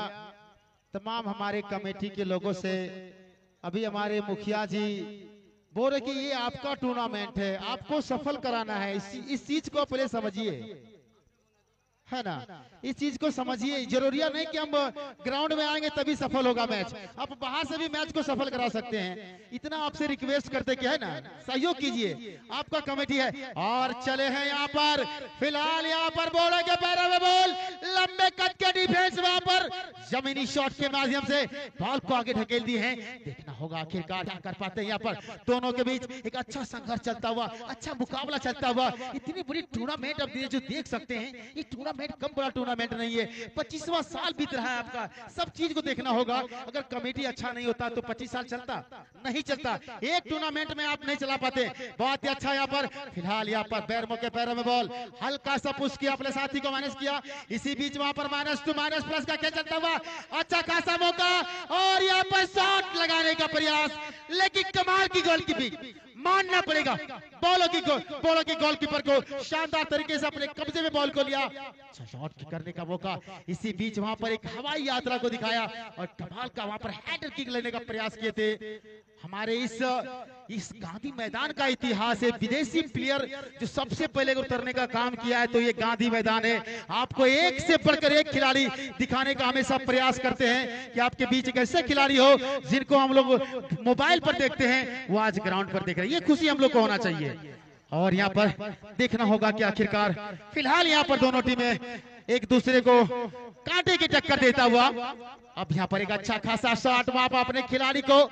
Speaker 2: तमाम हमारे कमेटी के लोगों से अभी हमारे मुखिया जी बोल रहे कि ये आपका टूर्नामेंट है, आपको सफल कराना है। इस चीज को पहले समझिए, है ना, इस चीज को समझिए। जरूरी नहीं कि हम ग्राउंड में आएंगे तभी सफल होगा मैच, आप बाहर से भी मैच को सफल करा सकते हैं। इतना आपसे रिक्वेस्ट करते कि है ना, सहयोग कीजिए, आपका कमेटी है। और चले हैं यहाँ पर फिलहाल यहाँ पर बोलो के पैरों में बॉल, लंबे कद के डिफेंस वहां पर जमीनी शॉट के माध्यम से बॉल को आगे ढकेल दी है। देखना होगा आखिरकार क्या कर पाते हैं। यहाँ पर दोनों के बीच एक अच्छा संघर्ष चलता हुआ, अच्छा मुकाबला चलता हुआ। इतनी बड़ी टूर्नामेंट अब जो देख सकते हैं, ये टूर्नामेंट कम बड़ा टूर्नामेंट नहीं है। 25वां साल बीत रहा है आपका, सब चीज को देखना होगा। अगर कमेटी अच्छा नहीं होता तो 25 साल चलता नहीं चलता, एक टूर्नामेंट में आप नहीं चला पाते। बहुत ही अच्छा यहाँ पर फिलहाल यहाँ पर बेरमो के पैरों में बॉल, हल्का सा पुश किया, अपने साथी को माइनस किया। इसी बीच वहां पर -2 -+ का खेल चलता हुआ, अच्छा खासा मौका और यहाँ पर शॉट लगाने का प्रयास, लेकिन कमाल की गोलकीपिंग मानना पड़ेगा। बॉलों की गोलकीपर को शानदार तरीके से अपने कब्जे में बॉल को लिया, अच्छा शॉट करने का मौका। इसी बीच वहां पर एक हवाई यात्रा को दिखाया और कमाल का वहां पर हेडर किक लेने का प्रयास किए थे। हमारे इस गांधी मैदान का इतिहास है, विदेशी प्लेयर जो सबसे पहले उतरने का काम किया है तो ये गांधी मैदान है। आपको एक से बढ़कर एक खिलाड़ी दिखाने का हमेशा प्रयास करते हैं कि आपके बीच एक ऐसे खिलाड़ी हो जिनको हम लोग मोबाइल पर देखते हैं, वो आज ग्राउंड पर देख रहे हैं। ये खुशी हम लोग को होना चाहिए। और यहाँ पर देखना होगा कि आखिरकार फिलहाल यहाँ पर दोनों टीमें एक दूसरे को कांटे की टक्कर देता हुआ, अब यहाँ पर एक अच्छा खासा शॉट वहां पर अपने खिलाड़ी को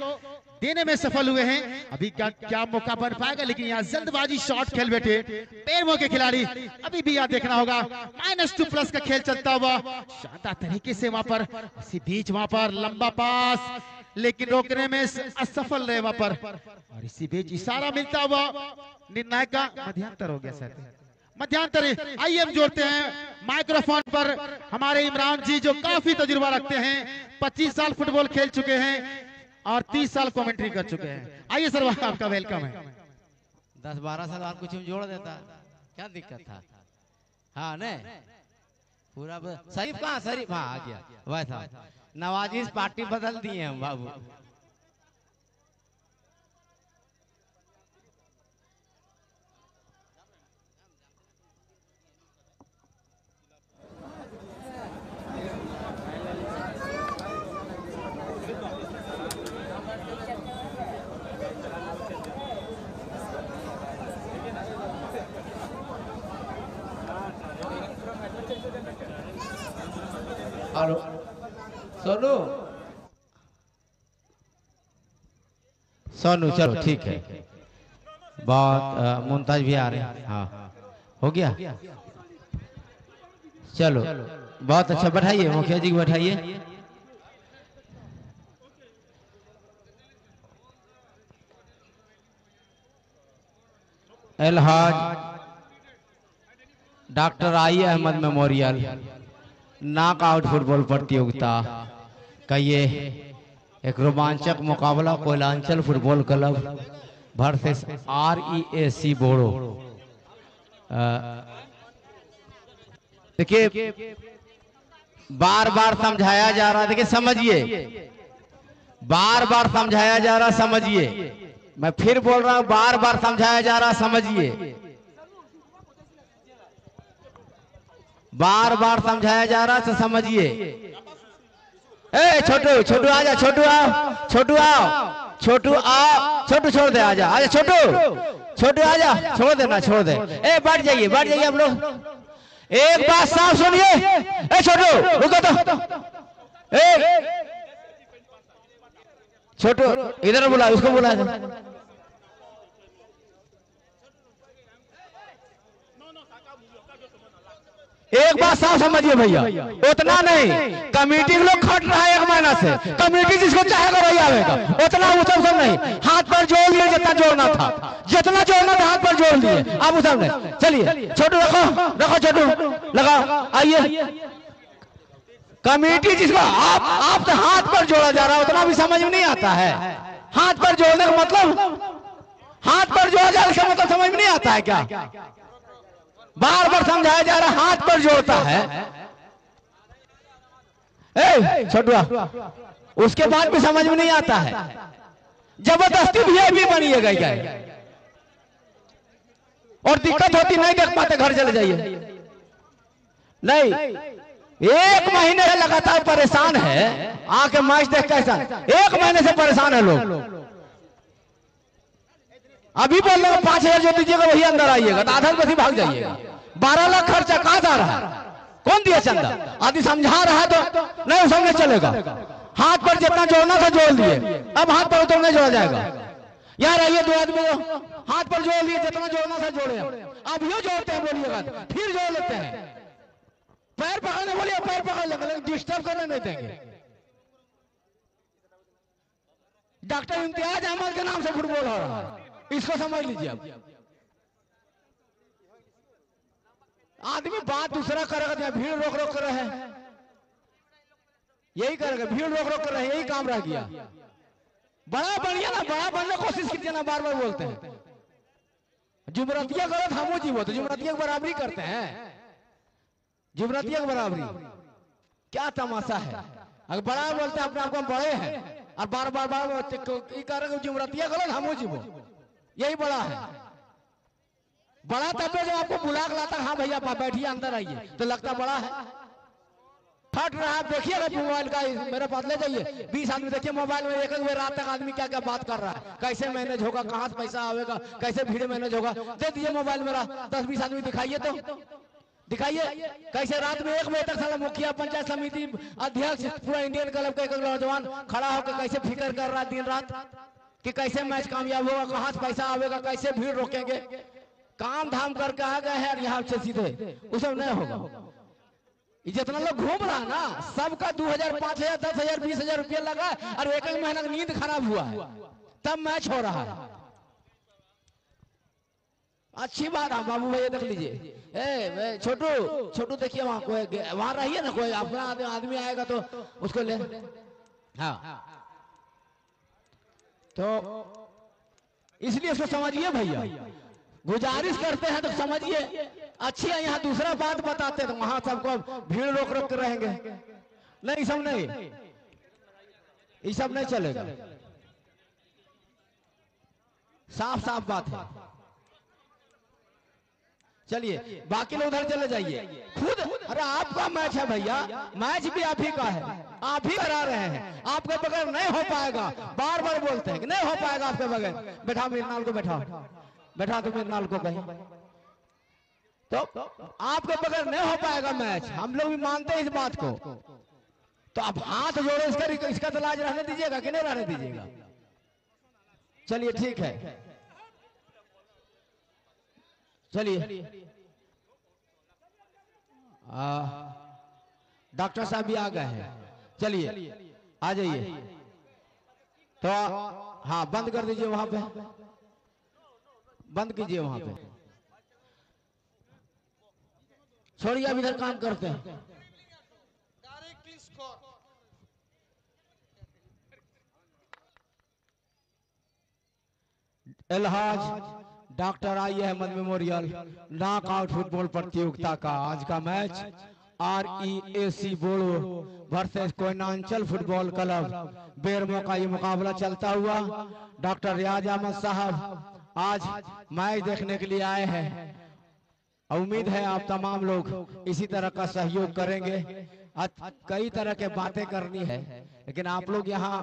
Speaker 2: देने में सफल हुए हैं। अभी क्या मौका बन पाएगा, लेकिन यहाँ जल्दबाजी शॉट खेल बैठे बेरमो के खिलाड़ी। अभी भी यहाँ देखना होगा -2+ का खेल चलता हुआ शानदार तरीके से वहां पर। इसी बीच वहां पर लंबा पास, लेकिन रोकने में असफल रहे वहां पर। और इसी बीच इशारा मिलता हुआ निर्णायक का मध्यांतर हो गया सर, मध्यांतर। आइए हम जोड़ते हैं माइक्रोफोन पर हमारे इमरान जी जो काफी तजुर्बा रखते हैं, 25 साल फुटबॉल खेल चुके हैं और 30 साल कमेंट्री कर चुके हैं। आइए सर, आपका वेलकम है।
Speaker 5: 10-12 साल और कुछ जोड़ देता, क्या दिक्कत था? हाँ नहीं पूरा शरीफ कहाँ, शरीफ हाँ आ गया वैसा। नवाजिश पार्टी बदल दिए हम बाबू।
Speaker 6: हेलो सोनू
Speaker 5: सोनू चलो ठीक है, बहुत मुमताज भी आ रहे हैं। हाँ हो गया, चलो बहुत अच्छा, बैठाइए मुखिया जी को बैठाइए। Alhaj doctor I Ahmed memorial knockout football प्रतियोगिता का ये एक रोमांचक मुकाबला Koylanchal football club versus REAC Bodo. देखिए बार बार समझाया जा रहा, देखिए समझिए, बार बार समझाया जा रहा, समझिए, मैं फिर बोल रहा हूं, बार बार समझाया जा रहा, समझिए, बार बार समझाया जा रहा, तो समझिए। ए छोटू, छोटू आजा, छोटू आओ, छोटू आओ, छोटू आओ, छोटू छोड़ दे, आजा आजा छोटू, छोटू आजा, छोड़ देना, छोड़ दे। ए बैठ जाइए, बैठ जाइए आप लोग। एक बात साफ सुनिए, ए छोटू रुको तो, ए छोटू इधर बुला, उसको बुला दे। एक बात साफ समझिए भैया, उतना नहीं, कमेटी के लोग खट रहा है 1 महीना से, कमेटी जिसको चाहेगा वही आएगा, उतना उछल सब नहीं, हाथ पर जोड़ लिए जितना जोड़ना था, जितना जोड़ना था हाथ पर जोड़ लिए, आप उछल नहीं। चलिए छोटू रखो, रखो छोटू, लगाओ, आइए। कमेटी जिसको आप तो हाथ पर जोड़ा जा रहा है, उतना भी समझ में नहीं आता है। हाथ पर जोड़ने का मतलब, हाथ पर जोड़ा जा रहा है मतलब समझ में नहीं आता है क्या? बार बार समझाया जा रहा, हाथ पर जोड़ता है। ए छोटुआ, उसके बाद भी समझ में नहीं आता है, जबरदस्ती VIP बनिएगा क्या? और दिक्कत होती, नहीं देख पाते, घर चले जाइए। नहीं, 1 महीने से लगातार परेशान है, आके मैच देख कैसा, 1 महीने से परेशान है लोग। अभी बोल रहे 5,000 जो दीजिएगा वही अंदर आइएगा, तो आधा बसी भाग जाइएगा। 12 लाख खर्चा कहां जा रहा है, कौन दिया चंदा? आदि समझा रहा है तो नहीं समझने चलेगा। हाथ पर जितना जोड़ना था जोड़ दिए, अब हाथ पर तो नहीं जोड़ा जाएगा। यार आइए, 2 आदमी हाथ पर जोड़ लिए, जितना जोड़ना था जोड़े, अब यो जोड़ते हैं, बोलिएगा फिर जोड़ लेते हैं। पैर पकड़ने बोलिए, पैर पकड़ लेंगे, लेकिन डिस्टर्ब करने नहीं देंगे। डॉक्टर इम्तियाज अहमद के नाम से फुटबॉल हो रहा है, इसको समझ लीजिए। अब आदमी बात दूसरा करेगा, भीड़ रोक रोक कर रहे हैं, यही करेगा, भीड़ रोक रोक कर रहे हैं, यही काम रह गया। बड़ा बढ़िया ना, बड़ा बनने की कोशिश कीजिए ना, बार बार बोलते हैं जुमरतिया गलत, हम जीवो तो जुमरतिया की बराबरी करते हैं, जुमरतिया की बराबरी, क्या तमाशा है। अगर बड़ा बोलते हैं अपने आप को बड़े हैं, और बार बार बार जुमरतिया गलत, हम जीवो, यही बड़ा है। बड़ा तब जब आपको बुला के लाता, हाँ भैया बैठिए अंदर आइए, तो लगता बड़ा है। फट रहा है, देखिएगा मोबाइल का, मेरे पास ले जाइए, 20 आदमी देखिए मोबाइल में, एक रात तक आदमी क्या क्या बात कर रहा है, कैसे मैनेज होगा, कहां से पैसा आवेगा, कैसे भीड़ मैनेज होगा। दे दिए मोबाइल मेरा, 10-20 आदमी दिखाइए, तो दिखाइए कैसे रात में 1 बजे तक साला मुखिया, पंचायत समिति अध्यक्ष, पूरा इंडियन क्लब का एक नौजवान खड़ा होकर कैसे फिक्र कर रहा है दिन रात कि कैसे मैच कामयाब होगा, कहां से पैसा आवेगा, कैसे भीड़ रोकेंगे। काम धाम करके आ गए हैं यहाँ से सीधे, उसमें नहीं होगा। जितना लोग घूम रहा है ना, सबका 2,000, 5,000, 10,000, 20,000 रुपया लगा, और 1 महीना की नींद खराब हुआ है, तब मैच हो रहा है। अच्छी बात है बाबू भैया, देख लीजिए। ए छोटू, छोटू देखिए वहां कोई, वहां रहिए ना, कोई अपना आदमी आएगा तो उसको ले। हाँ, तो इसलिए उसको समझिए भैया, गुजारिश करते हैं तो समझिए। अच्छी है, यहाँ दूसरा बात बताते तो वहां सबको भीड़ रोक रोक कर रहेंगे, नहीं सब नहीं। ये सब नहीं चलेगा, साफ साफ बात है। चलिए बाकी लोग उधर चले जाइए खुद। अरे आपका मैच है भैया, मैच भी आप ही का है, आप ही करा रहे हैं, आपके बगैर नहीं हो पाएगा। बार बार बोलते हैं कि नहीं हो पाएगा आपके बगैर। बैठा मीरनाल को, बैठा बैठा तो मीरनाल को कहीं, तो आपके बगैर नहीं हो पाएगा मैच। हम लोग भी मानते हैं इस बात को। तो आप हाथ जोड़े, इसका तो लाज रहने दीजिएगा कि नहीं रहने दीजिएगा? चलिए ठीक है, चलिए डॉक्टर साहब भी आ गए हैं। चलिए आ जाइए। तो हाँ बंद कर दीजिए, वहां पे बंद कीजिए, वहां पे छोड़िए, अब इधर काम करते हैं। Alhaj doctor I Ahmed memorial knockout football प्रतियोगिता का आज का match REAC Bodo versus Koylanchal football club Bermo का ये मुकाबला चलता हुआ। डॉक्टर रियाज अहमद साहब आज मैच देखने के लिए आए हैं। उम्मीद है आप तमाम लोग इसी तरह का सहयोग करेंगे। कई तरह के बातें करनी है, लेकिन आप लोग यहाँ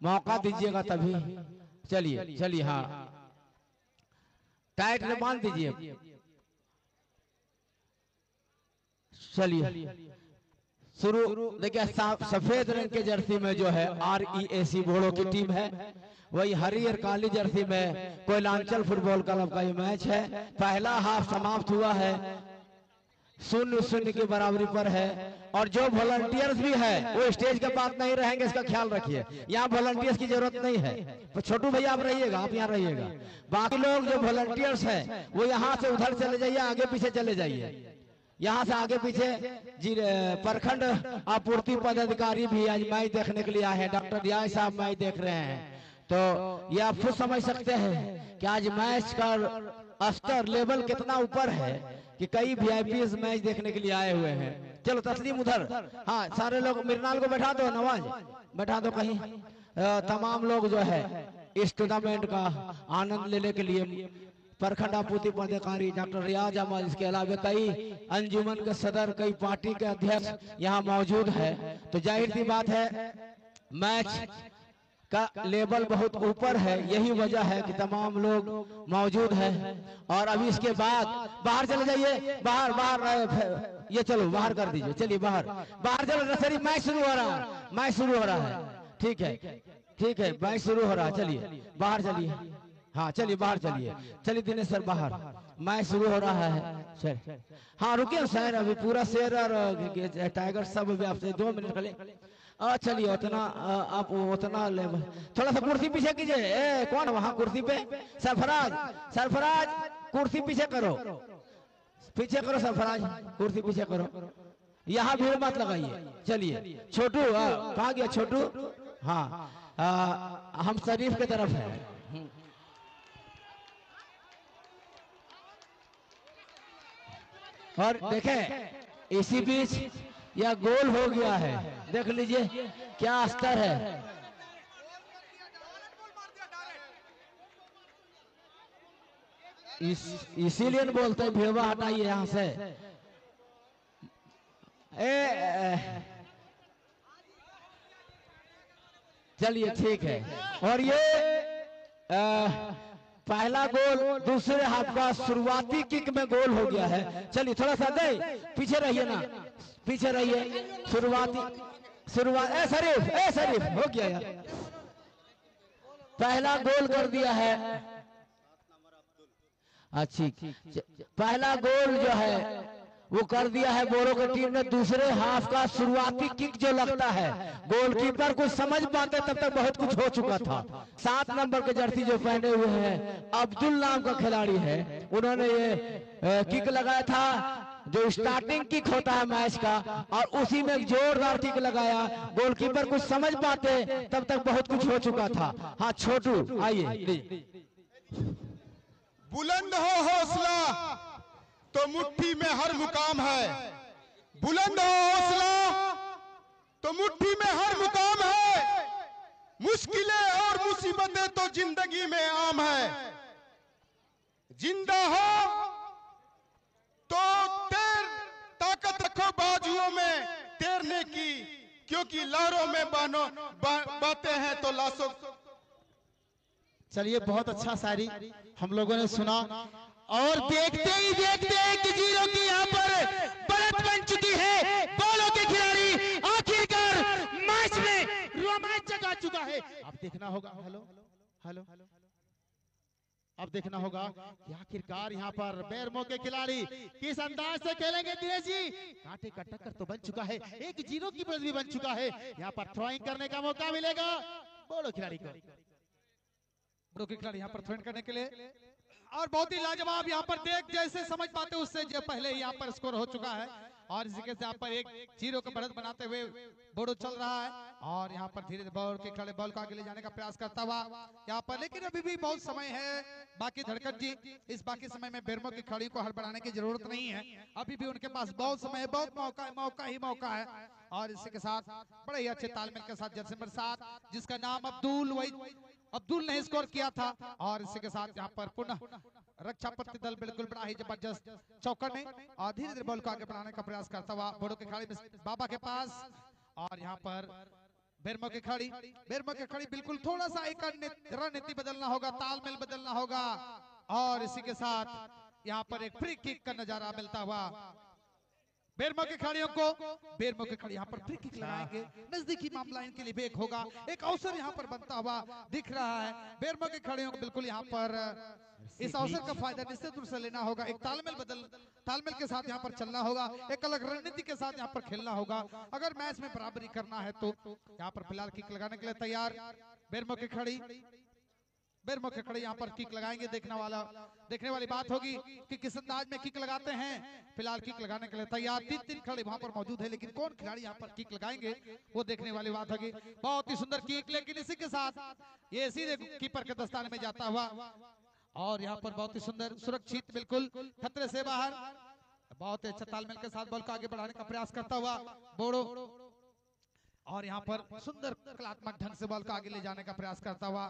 Speaker 5: मौका दीजिएगा तभी। चलिए चलिए, हाँ टाइट में बांध दीजिए। चलिए शुरू। देखिए सफेद रंग के जर्सी में जो है REAC बोड़ो की टीम है, वही हरी और काली जर्सी में कोयलांचल फुटबॉल क्लब का ये मैच है। पहला हाफ समाप्त हुआ है, 0-0 की बराबरी पर है। और जो वॉलंटियर्स भी है वो स्टेज के पास नहीं रहेंगे, इसका ख्याल रखिए। यहाँ वॉलंटियर्स की जरूरत नहीं है, तो छोटू भैया आप रहिएगा, आप यहाँ रहिएगा। बाकी लोग जो वॉलंटियर्स है वो यहाँ से उधर चले जाइए, आगे पीछे चले जाइए। यहाँ से आगे पीछे जी प्रखंड आपूर्ति पदाधिकारी भी आज मैच देखने के लिए आए हैं। डॉक्टर रियाज साहब मैच देख रहे हैं, तो ये आप खुद समझ सकते हैं कि आज मैच का स्तर लेवल कितना ऊपर है कि कई VIPs मैच देखने के लिए आए हुए हैं। चलो तस्लीम उधर, हाँ सारे लोग मीरनाल को बैठा दो, नवाज बैठा दो कहीं। तमाम लोग जो है इस टूर्नामेंट का आनंद लेने के लिए प्रखंड आपूर्ति पदाधिकारी डॉक्टर रियाज अहमद, इसके अलावा कई अंजुमन के सदर, कई पार्टी के अध्यक्ष यहाँ मौजूद है। तो जाहिर सी बात है मैच का लेवल बहुत ऊपर है, यही वजह है कि तमाम लोग मौजूद हैं। और अभी इसके बाद बाहर चले जाइए, बाहर बाहर ये चलो बाहर कर दीजिए। चलिए बाहर बाहर चलो, सर मैच शुरू हो रहा है, मैच शुरू हो रहा है। ठीक है ठीक है, मैच शुरू हो रहा है। चलिए बाहर चलिए, हाँ चलिए बाहर चलिए। चलिए दिनेश सर बाहर, मैच शुरू हो रहा है। चल हाँ रुकिए सर, अभी पूरा शेर और टाइगर सब भी आपसे 2 मिनट खड़े। चलिए उतना आप उतना लेवल, थोड़ा सा कुर्सी पीछे कीजिए। कौन वहाँ कुर्सी पे? सरफराज, सरफराज कुर्सी पीछे करो, पीछे करो सरफराज, कुर्सी पीछे करो, यहाँ भीड़ मत लगाइए। चलिए छोटू, कहाँ गया छोटू? हाँ हम शरीफ की तरफ है। और देखें इसी बीच यह गोल हो गया है, देख लीजिए क्या स्तर है। इसीलिए बोलते हैं भीड़वा हटाइए यहाँ से। चलिए ठीक है। और ये पहला गोल दूसरे हाफ का शुरुआती किक में गोल हो गया है। चलिए थोड़ा सा दे, पीछे रहिए ना, पीछे रहिए। शुरुआत शरीफ हो गया यार, पहला गोल कर दिया है। अच्छी पहला गोल जो है वो कर दिया है बोरो की टीम ने। दूसरे हाफ का शुरुआती किक जो लगता है, गोलकीपर कुछ समझ पाते तब तक बहुत कुछ हो चुका था। 7 नंबर के जर्सी जो पहने हुए हैं अब्दुल नाम का खिलाड़ी है, उन्होंने ये किक लगाया था जो स्टार्टिंग किक होता है मैच का, और उसी में जोरदार किक लगाया। गोलकीपर कुछ समझ पाते तब तक बहुत कुछ हो चुका था। हाँ छोटू आइए।
Speaker 7: बुलंद हो हौसला तो मुट्ठी में हर मुकाम है, बुलंद हो हौसला तो मुट्ठी में हर मुकाम है। मुश्किलें और मुसीबतें तो जिंदगी में आम है। जिंदा हो तो ताकत रखो बाजुओं में तैरने की, क्योंकि लहरों में बातें हैं तो लाशों।
Speaker 2: चलिए, बहुत अच्छा शायरी हम लोगों ने सुना और देखते ही देखते 1-0 की यहाँ पर बढ़त बन चुकी है। बॉलों के खिलाड़ी आखिरकार मैच में रोमांचक आ चुका है। अब देखना होगा, हेलो हेलो, अब देखना होगा कि आखिरकार यहाँ पर बेरमो के खिलाड़ी किस अंदाज से खेलेंगे। दिनेश जी, कांटे का टक्कर तो बन चुका है, 1-0 की बढ़त भी बन चुका है। यहाँ पर थ्रोइंग करने का मौका मिलेगा बोलो खिलाड़ी को।
Speaker 3: बड़ों के खिलाड़ी यहाँ पर थ्रोइंग करने के लिए, और बहुत ही लाजवाब यहाँ पर देख जैसे समझ पाते उससे जो पहले ही यहाँ पर स्कोर हो चुका है। और इसी के साथ यहाँ पर 1-0 का बढ़त बनाते हुए बोड़ो चल रहा है। और यहाँ पर धीरे धीरे बॉल के खिलाड़ी बॉल को आगे ले जाने का प्रयास करता हुआ यहाँ पर, लेकिन अभी भी बहुत समय है बाकी। धड़कन जी, इस बाकी समय में बेरमो के खिलाड़ी को हड़बड़ाने की जरूरत नहीं है, अभी भी उनके पास बहुत समय है, बहुत मौका है, मौका ही मौका है। और इसी के साथ बड़े ही अच्छे तालमेल के साथ जर्सी नंबर 7 जिसका नाम अब्दुल ने स्कोर किया था। और इसी के साथ यहाँ पर पुनः रक्षा प्रतिदल बिल्कुल बड़ा ही जबरदस्त चौकर में और धीरे धीरे बॉल को आगे बढ़ाने का प्रयास करता हुआ बोड़ो के खिलाड़ी बाबा के पास। और यहाँ पर बेरमो के खिलाड़ी बिल्कुल थोड़ा सा एक रणनीति बदलना होगा, तालमेल बदलना होगा। और इसी के साथ यहाँ पर एक फ्री किक का नजारा मिलता हुआ बेरमो के खिलाड़ियों को। बेरमो के खिलाड़ी यहाँ पर फ्री किक लगाएंगे, नजदीकी मामला इनके लिए बेक होगा, एक अवसर यहाँ पर बनता हुआ दिख रहा है। बेरमो के खिलाड़ियों को बिल्कुल यहाँ पर इस अवसर का फायदा निश्चित रूप से लेना होगा, एक तालमेल के साथ यहाँ पर चलना होगा, एक अलग रणनीति के साथ यहाँ पर खेलना होगा अगर मैच में बराबरी करना है तो। यहाँ पर फिलहाल किक लगाने के लिए तैयार बेरमो के खिलाड़ी यहाँ पर किक लगाएंगे। देखने वाली बात होगी कि किस अंदाज में किक लगाते हैं। फिलहाल किक लगाने के लिए तैयार 3 खिलाड़ी वहां पर मौजूद है, लेकिन कौन खिलाड़ी यहाँ पर किक लगाएंगे वो देखने वाली बात होगी। बहुत ही सुंदर किक, लेकिन इसी के साथ ये सीधे कीपर के दस्ताने में जाता हुआ और यहाँ पर बहुत ही सुंदर सुरक्षित बिल्कुल खतरे से बाहर, बहुत ही अच्छा तालमेल के साथ बॉल को आगे बढ़ाने का प्रयास करता हुआ बोड़ो। और यहाँ पर सुंदर कलात्मक ढंग से बॉल को आगे ले जाने का प्रयास करता हुआ।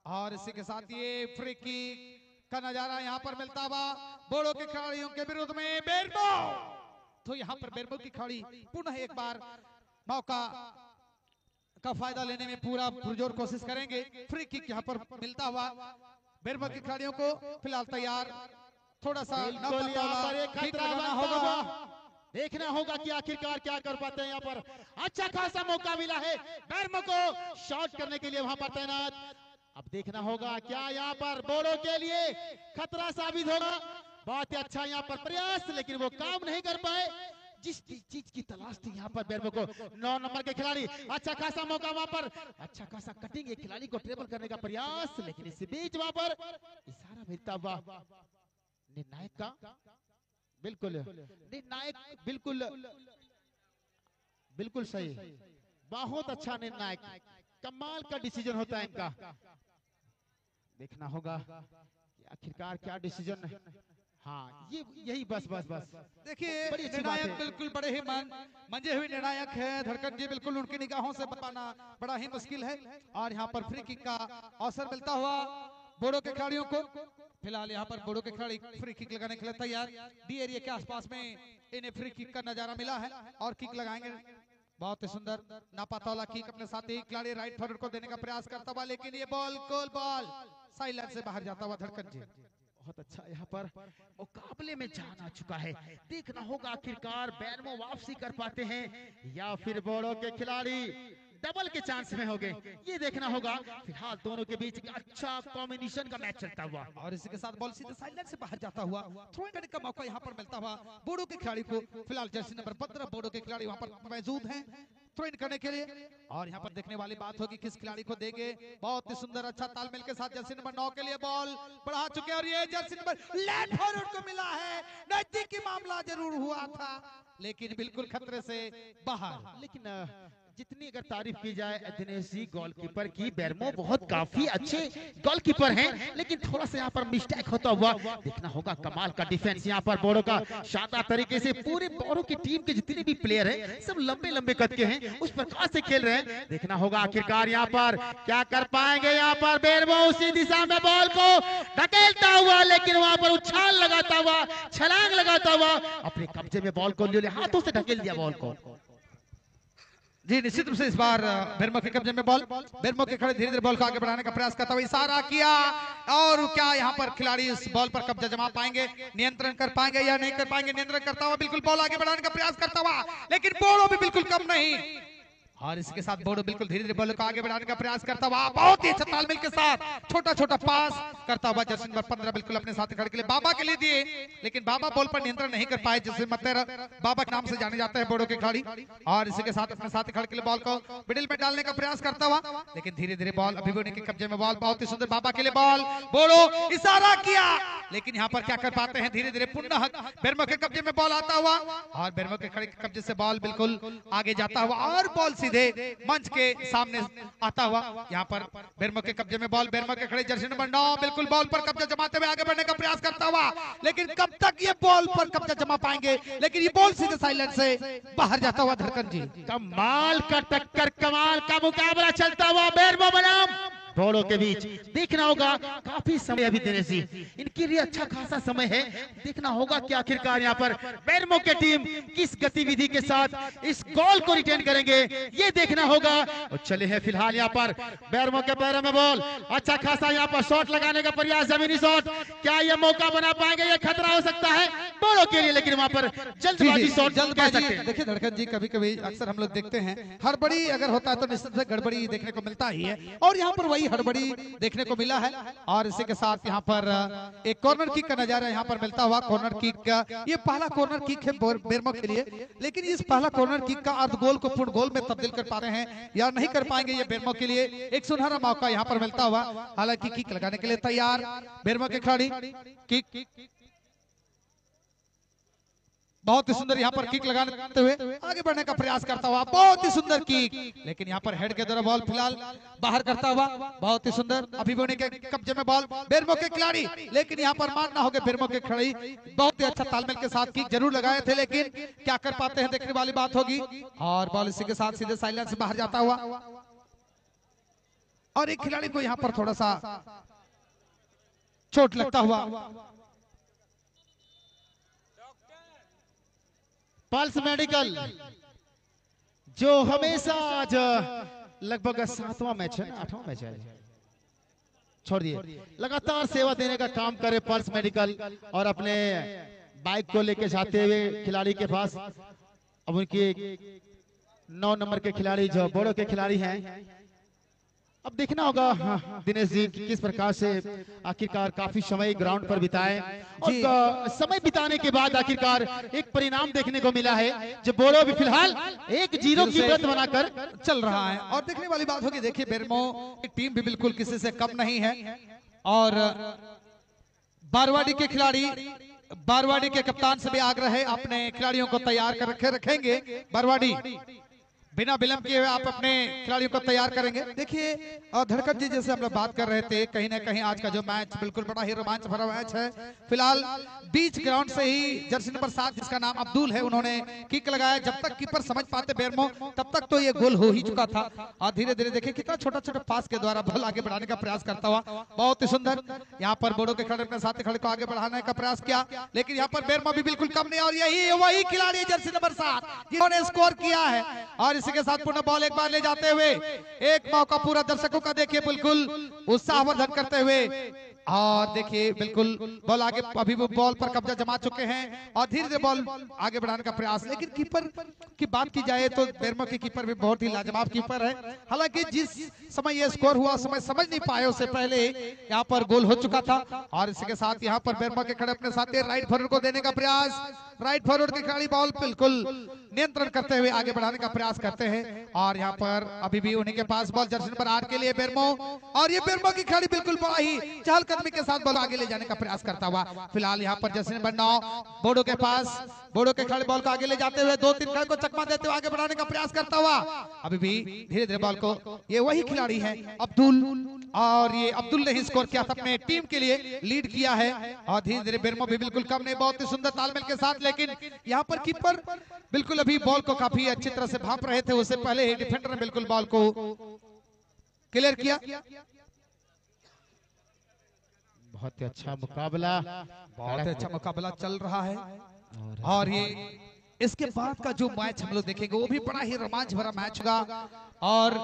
Speaker 3: और इसी के साथ ये फ्री किक का नजारा यहाँ पर मिलता हुआ बोड़ो के खिलाड़ियों के विरुद्ध में बेरमो। तो यहाँ पर बेरमो की खिलाड़ी पुनः एक बार मौका का फायदा लेने में पूरा पुरजोर कोशिश करेंगे। फ्री किक यहाँ पर मिलता हुआ बेरमो के खिलाड़ियों को फिलहाल तैयार, थोड़ा सा होगा,
Speaker 2: देखना होगा कि आखिरकार क्या कर पाते हैं। यहाँ पर अच्छा खासा मौका मिला है बेरमो को शॉट करने के लिए वहां पर तैनात। अब देखना होगा क्या यहाँ पर बोड़ो के लिए खतरा साबित होगा। बहुत ही अच्छा यहाँ पर प्रयास, लेकिन वो काम नहीं कर पाए जिस चीज की तलाश थी। यहाँ पर बेरमो को 9 नंबर के खिलाड़ी अच्छा खासा मौका, वहां पर अच्छा खासा कटिंग एक खिलाड़ी को ट्रेबल करने का प्रयास, लेकिन इसी बीच वहां पर इशारा मिलता हुआ निर्णायक का, बिल्कुल सही, बहुत अच्छा निर्णायक, कमाल का डिसीजन होता है इनका। देखना होगा कि आखिरकार क्या डिसीजन। हाँ, यही बस
Speaker 3: देखिए निर्णायक बिल्कुल बड़े ही मंजे हुए निर्णायक है धड़कन जी, बिल्कुल उनकी निगाहों से बताना बड़ा ही मुश्किल है। और यहाँ पर फ्री किक का अवसर मिलता हुआ बोड़ो के खिलाड़ियों को। फिलहाल यहाँ पर बोड़ो के खिलाड़ी फ्री किक लगाने के लिए तैयार, डी एरिया के आसपास में इन्हें फ्री किक का नजारा मिला है और किक लगाएंगे। बहुत ही सुंदर नापातौला किक अपने साथ ही खिलाड़ी राइट फॉरवर्ड को देने का प्रयास करता हुआ, लेकिन ये बॉल साइड लाइन से बाहर जाता हुआ धड़कन जी।
Speaker 2: बहुत अच्छा यहाँ पर मुकाबले में जान आ चुका है। देखना होगा आखिरकार बेरमो वापसी कर पाते हैं या फिर बोड़ो के खिलाड़ी डबल के चांस में हो गए, ये देखना होगा। फिलहाल दोनों के बीच एक अच्छा कॉम्बिनेशन का मैच चलता हुआ
Speaker 3: और इसी के साथ बॉल सीधे साइडलाइन से बाहर जाता हुआ थ्रोइंग करने का मौका यहाँ पर मिलता हुआ बोड़ो के खिलाड़ी को। फिलहाल जर्सी नंबर 15 बोड़ो के खिलाड़ी वहाँ पर मौजूद हैं थ्रोइंग करने के लिए। और यहाँ पर देखने वाली बात होगी किस खिलाड़ी को देंगे। बहुत ही सुंदर अच्छा तालमेल के साथ जर्सी नंबर 9 के लिए बॉल बढ़ा चुके और ये जर्सी नंबर लेफ्ट फॉरवर्ड को मिला है। नजदीकी मामला जरूर हुआ था, लेकिन बिल्कुल खतरे से बाहर।
Speaker 2: लेकिन जितनी अगर तारीफ की जाए दिनेश जी गोलकीपर की, बेरमो बहुत काफी अच्छे गोलकीपर हैं, लेकिन थोड़ा सा यहाँ पर मिस्टेक होता हुआ देखना होगा। कमाल का डिफेंस यहाँ पर बोरो का, शानदार तरीके से पूरे बोरो की टीम के जितने भी प्लेयर हैं सब लंबे लंबे कद के हैं, उस प्रकार से खेल रहे हैं। देखना होगा आखिरकार यहाँ पर क्या कर पाएंगे। यहाँ पर बेरमो उसी दिशा में बॉल को ढकेलता हुआ, लेकिन वहां पर उछाल लगाता हुआ, छलांग लगाता हुआ अपने कब्जे में बॉल को ले हाथों से ढकेल दिया बॉल को।
Speaker 3: जी निश्चित रूप से इस बार बेरमो के कब्जे में बॉल, बेरमो के खड़े धीरे धीरे बॉल को आगे बढ़ाने का प्रयास करता हुआ इशारा किया, और क्या यहाँ पर खिलाड़ी इस बॉल पर कब्जा जमा पाएंगे, नियंत्रण कर पाएंगे या नहीं कर पाएंगे। नियंत्रण करता हुआ बिल्कुल बॉल आगे बढ़ाने का प्रयास करता हुआ, लेकिन बोरो भी बिल्कुल कम नहीं, और इसके साथ बोरो बिल्कुल धीरे धीरे बॉल को आगे बढ़ाने का प्रयास करता हुआ बहुत ही अच्छा तालमेल के साथ छोटा छोटा पास करता हुआ जर्सी नंबर 15 बिल्कुल अपने साथी खड़े के लिए बाबा के लिए दिए, लेकिन बाबा बॉल पर नियंत्रण नहीं कर पाए, जिससे मत्तेर बाबा के नाम से जाने जाते हैं बोरो के खिलाड़ी। और इसी के साथ अपने साथी खड़े के लिए बॉल को मिडिल में डालने का प्रयास करता हुआ, लेकिन धीरे धीरे बॉल अभी बोरो के कब्जे में बॉल, बहुत ही सुंदर बाबा के लिए बॉल, बोरो इशारा किया, लेकिन यहाँ पर क्या कर पाते हैं, धीरे धीरे पुनः बेरमो के कब्जे में बॉल आता हुआ, और बेरमो के खड़े कब्जे से बॉल बिल्कुल आगे जाता हुआ, और बॉल सीधे मंच के सामने आता हुआ। यहाँ पर बेरमो के कब्जे में बॉल, बेरमो के खड़े जर्सी नंबर 9 बिल्कुल बॉल पर कब्जा जमाते हुए आगे बढ़ने का प्रयास करता हुआ, लेकिन कब तक ये बॉल पर कब्जा जमा पाएंगे, लेकिन ये बॉल सीधे साइलेंट से बाहर जाता हुआ। धड़कन जी
Speaker 2: कमाल का टक्कर, कमाल का मुकाबला चलता हुआ बेरमो बनाम बोरो के बीच। देखना होगा काफी समय अभी दिनेश जी इनके लिए अच्छा खासा समय है, देखना होगा कि आखिरकार यहाँ पर बेरमो की टीम किस गतिविधि के साथ इस गोल को रिटेन करेंगे, ये देखना होगा। और चले हैं फिलहाल यहाँ पर बेरमो के पैरों में बॉल, अच्छा खासा यहाँ पर शॉट लगाने का प्रयास, जमीनी शॉट, क्या ये मौका बना पाएंगे, ये खतरा हो सकता है बोरो के लिए, लेकिन वहां पर जल्दबाजी शॉट कह सकते हैं।
Speaker 3: देखिए धड़कन जी कभी कभी अक्सर हम लोग देखते हैं हड़बड़ी अगर होता है तो निश्चित से गड़बड़ी देखने को मिलता ही है, और यहाँ पर वही हड़बड़ी देखने को मिला है। और इसी के साथ यहाँ पर एक कॉर्नर किक का नजारा यहाँ पर मिलता हुआ, कॉर्नर किक का ये पहला कॉर्नर किक है बेरमो के लिए, लेकिन इस पहला कॉर्नर किक का अर्ध गोल को पूर्ण गोल में तब्दील कर पा रहे हैं या नहीं कर पाएंगे, ये बेरमो के लिए एक सुनहरा मौका यहाँ पर मिलता हुआ। हालांकि किक लगाने के लिए तैयार बेरमो के खिलाड़ी, किक बहुत ही सुंदर यहाँ पर किक लगाते हुए आगे बढ़ने का प्रयास करता हुआ, बहुत ही सुंदर किक, लेकिन यहाँ पर हेड के द्वारा बॉल फिलहाल बाहर करता हुआ, बहुत ही सुंदर अभिमन्यु के कब्जे में बॉल बेरमो के खिलाड़ी, लेकिन यहाँ पर मानना होगा बेरमो के खिलाड़ी बहुत ही अच्छा तालमेल के साथ किक जरूर लगाए थे, लेकिन क्या कर पाते हैं देखने वाली बात होगी। और बॉल इसी के साथ सीधे साइलेंस से बाहर जाता हुआ, और एक खिलाड़ी को यहाँ पर थोड़ा सा चोट लगता हुआ।
Speaker 2: पल्स मेडिकल जो हमेशा आज लगभग 7वां मैच है, 8वां मैच है, छोड़ दिए, लगातार सेवा देने का काम करे पल्स मेडिकल, और अपने बाइक को लेके जाते हुए खिलाड़ी के पास अब उनकी 9 नंबर के खिलाड़ी जो बोरो के खिलाड़ी हैं, अब देखना होगा दिनेश जी किस प्रकार से आखिरकार काफी समय ग्राउंड पर बिताए, और समय बिताने के बाद आखिरकार एक परिणाम देखने को मिला है, जो बोरो भी फिलहाल 1-0 की बढ़त बनाकर
Speaker 3: चल रहा है। और देखने वाली बात होगी, देखिए बेरमो की टीम भी बिल्कुल किसी से कम नहीं है, और बारवाड़ी के खिलाड़ी, बारवाड़ी के कप्तान से भी आग्रह है अपने खिलाड़ियों को तैयार कर रखेंगे, बारवाड़ी बिना विलंब किए हुए आप अपने खिलाड़ियों को तैयार करेंगे। देखिए और धड़कन जी जैसे हम लोग बात कर रहे थे, कहीं ना कहीं आज का जो मैच बिल्कुल बड़ा ही रोमांच भरा मैच है। फिलहाल बीच ग्राउंड से ही जर्सी नंबर 7 जिसका नाम अब्दुल है, उन्होंने किक लगाया, जब तक कीपर समझ पाते बेरमो तब तक तो ये गोल हो ही चुका था, और धीरे धीरे देखिए कितना छोटा छोटा पास के द्वारा बॉल आगे बढ़ाने का प्रयास करता हुआ, बहुत ही सुंदर यहाँ पर बोरो के खिलाड़ी अपने साथी खिलाड़ी को आगे बढ़ाने का प्रयास किया, लेकिन यहाँ पर बेरमो भी बिल्कुल कम नहीं, और यही वही खिलाड़ी जर्सी नंबर 7 जिन्होंने स्कोर किया है। और इसी के साथ पुनः बॉल एक बार ले जाते हुए एक मौका पूरा दर्शकों का देखिए बिल्कुल उत्साहवर्धन करते हुए, और देखिए बिल्कुल बॉल आगे, अभी वो बॉल पर कब्जा जमा चुके हैं और धीरे धीरे बॉल आगे बढ़ाने का प्रयास। लेकिन कीपर की बात की जाए तो बेरमो के कीपर भी बहुत ही लाजवाब कीपर है। हालांकि जिस समय ये स्कोर हुआ समय समझ नहीं पाए, उससे पहले यहाँ पर गोल हो चुका था। और इसके साथ यहाँ पर बेरमो के खड़े अपने साथ राइट फॉरवर्ड को देने का प्रयास, राइट फॉरवर्ड के खिलाड़ी बॉल बिल्कुल नियंत्रण करते हुए आगे बढ़ाने का प्रयास करते हैं। और यहाँ पर अभी भी उन्हीं के पास बॉल जर्सी नंबर 8 के लिए बेरमो, और ये बेरमो की खिलाड़ी बिल्कुल बड़ा ही चहल कदमी के साथ बॉल आगे ले जाने का प्रयास करता हुआ। फिलहाल यहाँ पर जर्सी नंबर 9 बोडो के पास, बोडो के खिलाड़ी बॉल को आगे ले जाते हुए 2-3 खिलाड़ी को चकमा देते हुए आगे बढ़ाने का प्रयास करता हुआ। अभी भी धीरे धीरे बॉल को, ये वही खिलाड़ी है अब्दुल, और ये अब्दुल ने ही स्कोर किया था, अपने टीम के लिए लीड किया है। और धीरे धीरे बेरमो भी बिल्कुल कम नहीं, बहुत ही सुंदर तालमेल के साथ, लेकिन यहाँ पर कीपर बिल्कुल अभी बॉल को काफी अच्छी तरह से भांप रहे थे। उससे पहले ही डिफेंडर ने बिल्कुल बॉल को क्लियर किया।
Speaker 2: बहुत ही अच्छा मुकाबला,
Speaker 3: बहुत अच्छा मुकाबला चल रहा है। और ये इसके बाद का जो मैच हम लोग देखेंगे वो भी बड़ा ही रोमांच भरा मैच होगा। और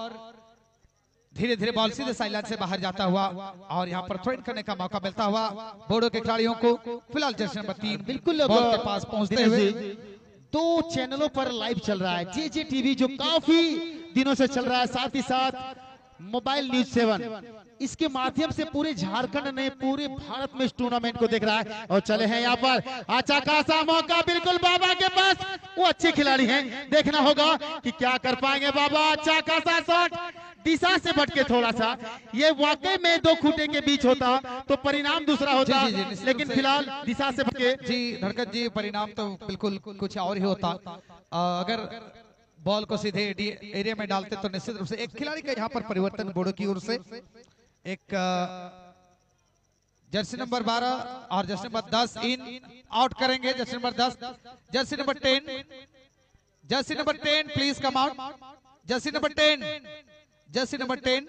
Speaker 3: धीरे धीरे बॉल सीधे साइडलाइन से बाहर जाता हुआ और यहाँ पर थ्रोइंग करने का मौका मिलता हुआ बोडो के खिलाड़ियों को। फिलहाल जर्सी नंबर 3
Speaker 2: बिल्कुल
Speaker 3: बॉल के पास पहुंचते हुए।
Speaker 2: 2 चैनलों पर लाइव चल रहा है, जेजे टीवी जो काफी दिनों से चल रहा है, साथ ही साथ मोबाइल न्यूज 7, इसके माध्यम से पूरे झारखंड ने, पूरे भारत में इस टूर्नामेंट को देख रहा है। और चले हैं यहाँ पर अच्छा खासा मौका बिल्कुल बाबा के पास, वो अच्छे खिलाड़ी हैं, देखना होगा कि क्या कर पाएंगे बाबा। अच्छा खासा शॉट, दिशा से भटके थोड़ा सा, ये वाकई में 2 खूंटे के बीच होता तो परिणाम दूसरा होता, लेकिन फिलहाल दिशा से भटके।
Speaker 3: जी धड़कन जी, परिणाम तो बिल्कुल कुछ और ही होता। अगर बॉल को सीधे एरिया में डालते तो निश्चित रूप से एक खिलाड़ी का यहाँ पर परिवर्तन बोडो की ओर से। एक जर्सी नंबर 12 और जर्सी नंबर 10 इन आउट करेंगे। Jersey number 10, Jersey number 10, Jersey number 10 please come out. Jersey number 10, Jersey number 10,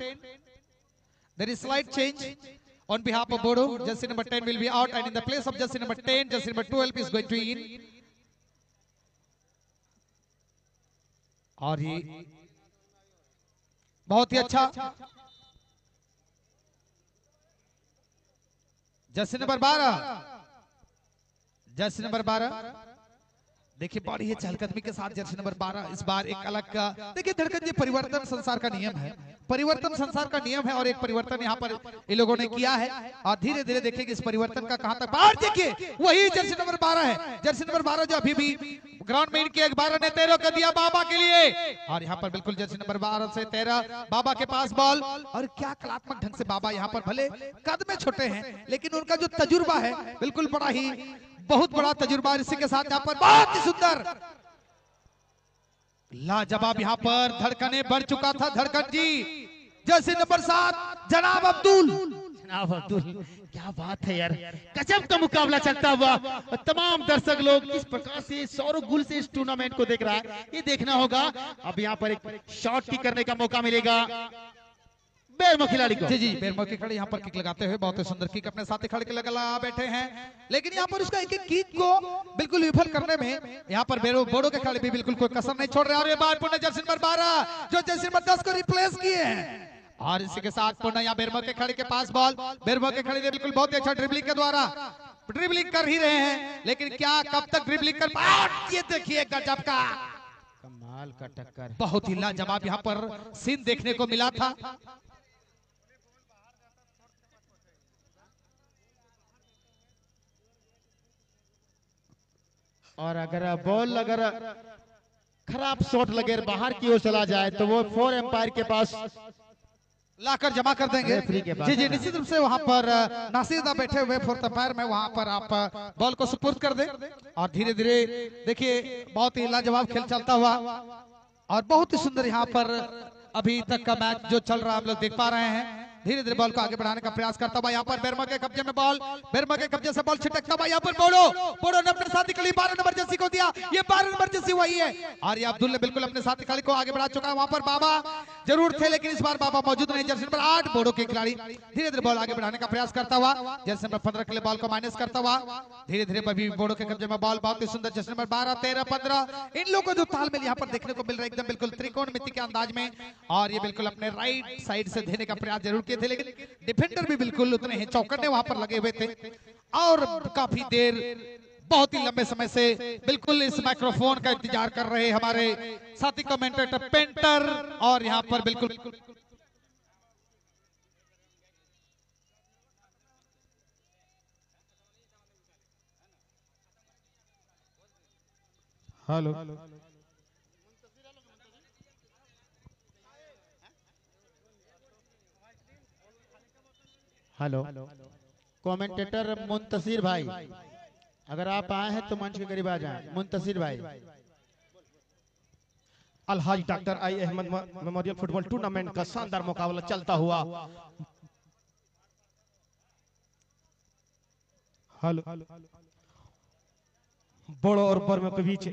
Speaker 3: there is slight change on behalf of Bodo. Jersey number 10 will be out, and in the place of jersey number 10, jersey number 12 is going to in. और ये बहुत ही अच्छा जर्सी नंबर 12, जर्सी नंबर 12 देखिए बड़ी है चहलकदमी के साथ जर्सी नंबर 12 इस बार एक अलग का। देखिए धड़कन जी, परिवर्तन संसार का नियम है, परिवर्तन संसार का नियम है, और एक परिवर्तन यहाँ पर इन लोगों ने किया है। और धीरे धीरे देखेंगे इस परिवर्तन का कहां तक। बाहर देखिए वही जर्सी नंबर 12 है, जर्सी नंबर 12 जो अभी भी ग्राउंड में इनके 12 ने 13 कर दिया बाबा के लिए। और यहाँ पर बिल्कुल जर्सी नंबर 12 से 13 बाबा के पास बॉल। और क्या कलात्मक ढंग से बाबा यहाँ पर, भले कद में छोटे हैं लेकिन उनका जो तजुर्बा है बिल्कुल बड़ा ही, बहुत बड़ा तजुर्बा। इसी के साथ यहाँ पर बहुत ही सुंदर लाजवाब यहाँ पर धड़कने बढ़ चुका था। धड़कन जी, जर्सी नंबर 7 जनाब अब्दुल,
Speaker 2: जनाब अब्दुल, क्या बात है यार, गजब का मुकाबला चलता हुआ। तमाम दर्शक लोग किस प्रकार से सौरभ गुल से इस टूर्नामेंट को देख रहा है, ये देखना होगा। अब यहाँ पर एक शॉट की करने का मौका मिलेगा बेरमो खिलाड़ी को।
Speaker 3: जी जी, बेरमो के खिलाड़ी यहाँ पर किक लगाते हुए बहुत ही सुंदर किक अपने साथी खिलाड़ी के लगा बैठे हैं, लेकिन यहाँ पर उसका एक एक किक को बिल्कुल विफल करने में यहाँ पर बोडो के खिलाड़ी भी बिल्कुल कोई कसर नहीं छोड़ रहे। और ये बार पुनः जर्सी नंबर 12 जो जर्सी नंबर 10 को रिप्लेस किए हैं। और इसी के साथ पुनः यहाँ बेरमो के खिलाड़ी के पास बॉल, बेरमो के खिलाड़ी बिल्कुल बहुत ही अच्छा ड्रिबलिंग के द्वारा ड्रिबलिंग कर ही रहे हैं, लेकिन क्या कब तक ड्रिबलिंग कर। ये देखिए गजब का,
Speaker 2: कमाल का टक्कर,
Speaker 3: बहुत ही लाजवाब यहाँ पर सीन देखने को मिला था।
Speaker 2: और अगर बॉल अगर खराब शॉट लगे बाहर की ओर चला जाए तो वो 4 एम्पायर के पास
Speaker 3: लाकर जमा कर देंगे।
Speaker 2: रेफरी के पास।
Speaker 3: जी जी, निश्चित रूप से वहां पर नासिदा बैठे हुए 4th एम्पायर में वहां पर आप बॉल को सुपुर्द कर दें। और धीरे धीरे देखिए बहुत ही लाजवाब खेल चलता हुआ और बहुत ही सुंदर यहाँ पर अभी तक का मैच जो चल रहा है हम लोग देख पा रहे हैं। धीरे धीरे बॉल को आगे बढ़ाने का प्रयास करता हुआ यहाँ पर बेरमो के कब्जे में बॉल, बेरमो के कब्जे से बॉल छिटकता हुआ यहाँ पर बोडो ने अपने साथी खिलाड़ी 12 नंबर जर्सी को दिया, ये 12 नंबर जर्सी वही है। और ये अब्दुल ने बिल्कुल अपने साथी खिलाड़ी को आगे बढ़ा चुका है। वहां पर बाबा जरूर थे लेकिन इस बार बाबा मौजूद नहीं। जर्सी नंबर 8 बोडो के खिलाड़ी धीरे धीरे बॉल आगे बढ़ाने का प्रयास करता हुआ, जर्सी नंबर 15 के लिए बॉल को माइनस करता हुआ धीरे धीरे अभी बोडो के कब्जे में बॉल, बहुत ही सुंदर जर्सी नंबर 12 13 15 इन लोगों को जो तालमेल यहाँ पर देखने को मिल रहा है एकदम बिल्कुल त्रिकोणमिति के अंदाज में। और ये बिल्कुल अपने राइट साइड से देने का प्रयास जरूर किए थे, लेकिन डिफेंडर भी बिल्कुल उतने ही चौकन्ने वहां पर लगे हुए थे। और काफी देर, बहुत ही लंबे समय से बिल्कुल इस माइक्रोफोन का इंतजार कर रहे हमारे साथी कमेंटेटर पेंटर। और यहाँ पर बिल्कुल
Speaker 2: हेलो हेलो कमेंटेटर मुंतसिर भाई, अगर आप आए हैं तो मंच के करीब आ जाएं। मुंतसिर भाई।
Speaker 8: Alhaj doctor I Ahmed memorial football tournament का शानदार मुकाबला चलता हुआ। हेलो बोड़ो और बर्मा के बीच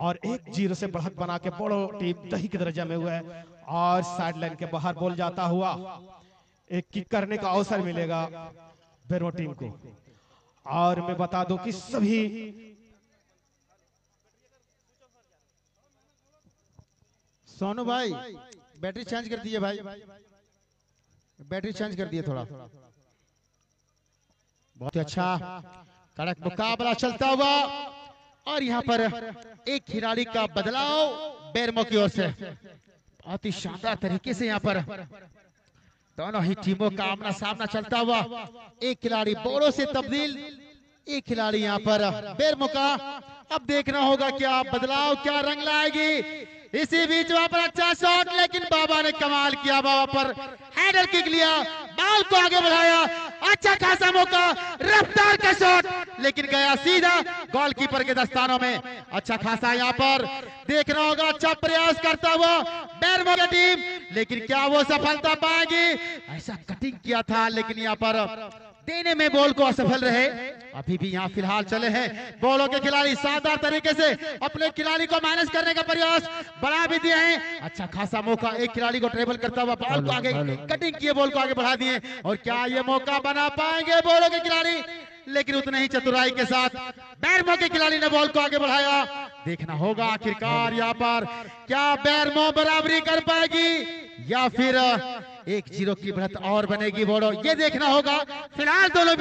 Speaker 8: और 1-0 से बढ़त बना के बोड़ो टीम दही के दर्जा में हुआ है और साइड लाइन के बाहर बॉल जाता हुआ एक किक करने का अवसर मिलेगा बर्मा टीम को। और मैं बता दूं कि सभी
Speaker 2: सोनू भाई बैटरी चेंज कर दिए भाई, बैटरी चेंज कर दिए थोड़ा। बहुत ही अच्छा कड़क मुकाबला चलता हुआ और यहाँ पर एक खिलाड़ी का बदलाव बेरमो की ओर से। बहुत ही शानदार तरीके से यहाँ पर दोनों ही टीमों का आमना सामना चलता हुआ। एक खिलाड़ी बोरो से तब्दील, एक खिलाड़ी यहाँ पर बेरमो का। अब देखना होगा क्या बदलाव, क्या रंग लाएगी। इसी बीच वहां पर अच्छा शॉट, लेकिन बाबा ने कमाल किया। बाबा पर हेडर किक लिया, बॉल को आगे बढ़ाया, अच्छा खासा मौका, रफ्तार का शॉट, लेकिन गया सीधा गोलकीपर के दस्तानों में। अच्छा खासा यहाँ पर देखना होगा, अच्छा प्रयास करता हुआ बेरमो की टीम, लेकिन क्या वो सफलता पाएगी। ऐसा कटिंग किया था लेकिन यहाँ पर देने में बॉल को असफल रहे। अभी भी यहाँ फिलहाल चले हैं बॉलों के खिलाड़ी, शानदार तरीके से अपने खिलाड़ी को माइनस करने का प्रयास बढ़ा भी दिए हैं। अच्छा खासा मौका, एक खिलाड़ी को ट्रेबल करता हुआ बॉल को आगे कटिंग किए, बॉल को आगे बढ़ा दिए। और क्या ये मौका बना पाएंगे बॉलों के खिलाड़ी, लेकिन उतने ही चतुराई के साथ बेरमो के खिलाड़ी ने बॉल को आगे बढ़ाया। देखना होगा आखिरकार यहाँ पर क्या बेरमो बराबरी कर पाएगी या फिर 1-0 की बढ़त और बनेगी बोड़ो, ये देखना होगा। फिलहाल दोनों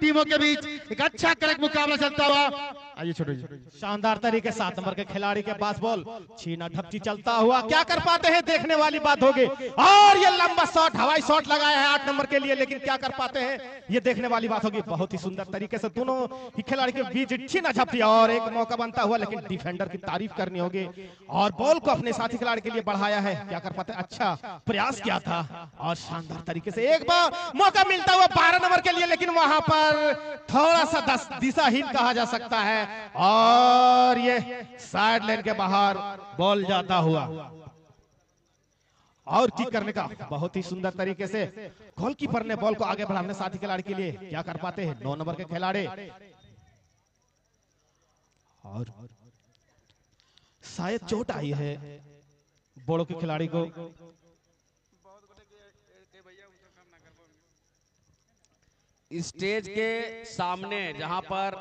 Speaker 2: टीमों के बीच एक अच्छा कड़क मुकाबला चलता हुआ। आइए छोटे जी,
Speaker 8: शानदार तरीके 7 नंबर के खिलाड़ी के पास बॉल, छीना झपटी चलता हुआ, क्या कर पाते हैं देखने वाली बात होगी। और ये लंबा शॉट, हवाई शॉट लगाया है 8 नंबर के लिए, लेकिन क्या कर पाते हैं ये देखने वाली बात होगी। बहुत ही सुंदर तरीके से दोनों ही खिलाड़ी के बीच छीना झपटी और एक मौका बनता हुआ, लेकिन डिफेंडर की तारीफ करनी होगी। और बॉल को अपने साथी खिलाड़ी के लिए बढ़ाया है, क्या कर पाते, अच्छा प्रयास किया था और शानदार तरीके से एक बार मौका मिलता हुआ 12 नंबर के लिए, लेकिन वहां पर थोड़ा सा दिशाहीन कहा जा सकता है। और ये साइड लाइन के बाहर बॉल जाता हुआ और किक करने का बहुत ही सुंदर तरीके से गोलकीपर ने बॉल को आगे बढ़ाने साथी खिलाड़ी के लिए, क्या कर पाते हैं 9 नंबर के खिलाड़ी। और शायद चोट आई है बोड़ो के खिलाड़ी को।
Speaker 4: स्टेज के सामने जहां पर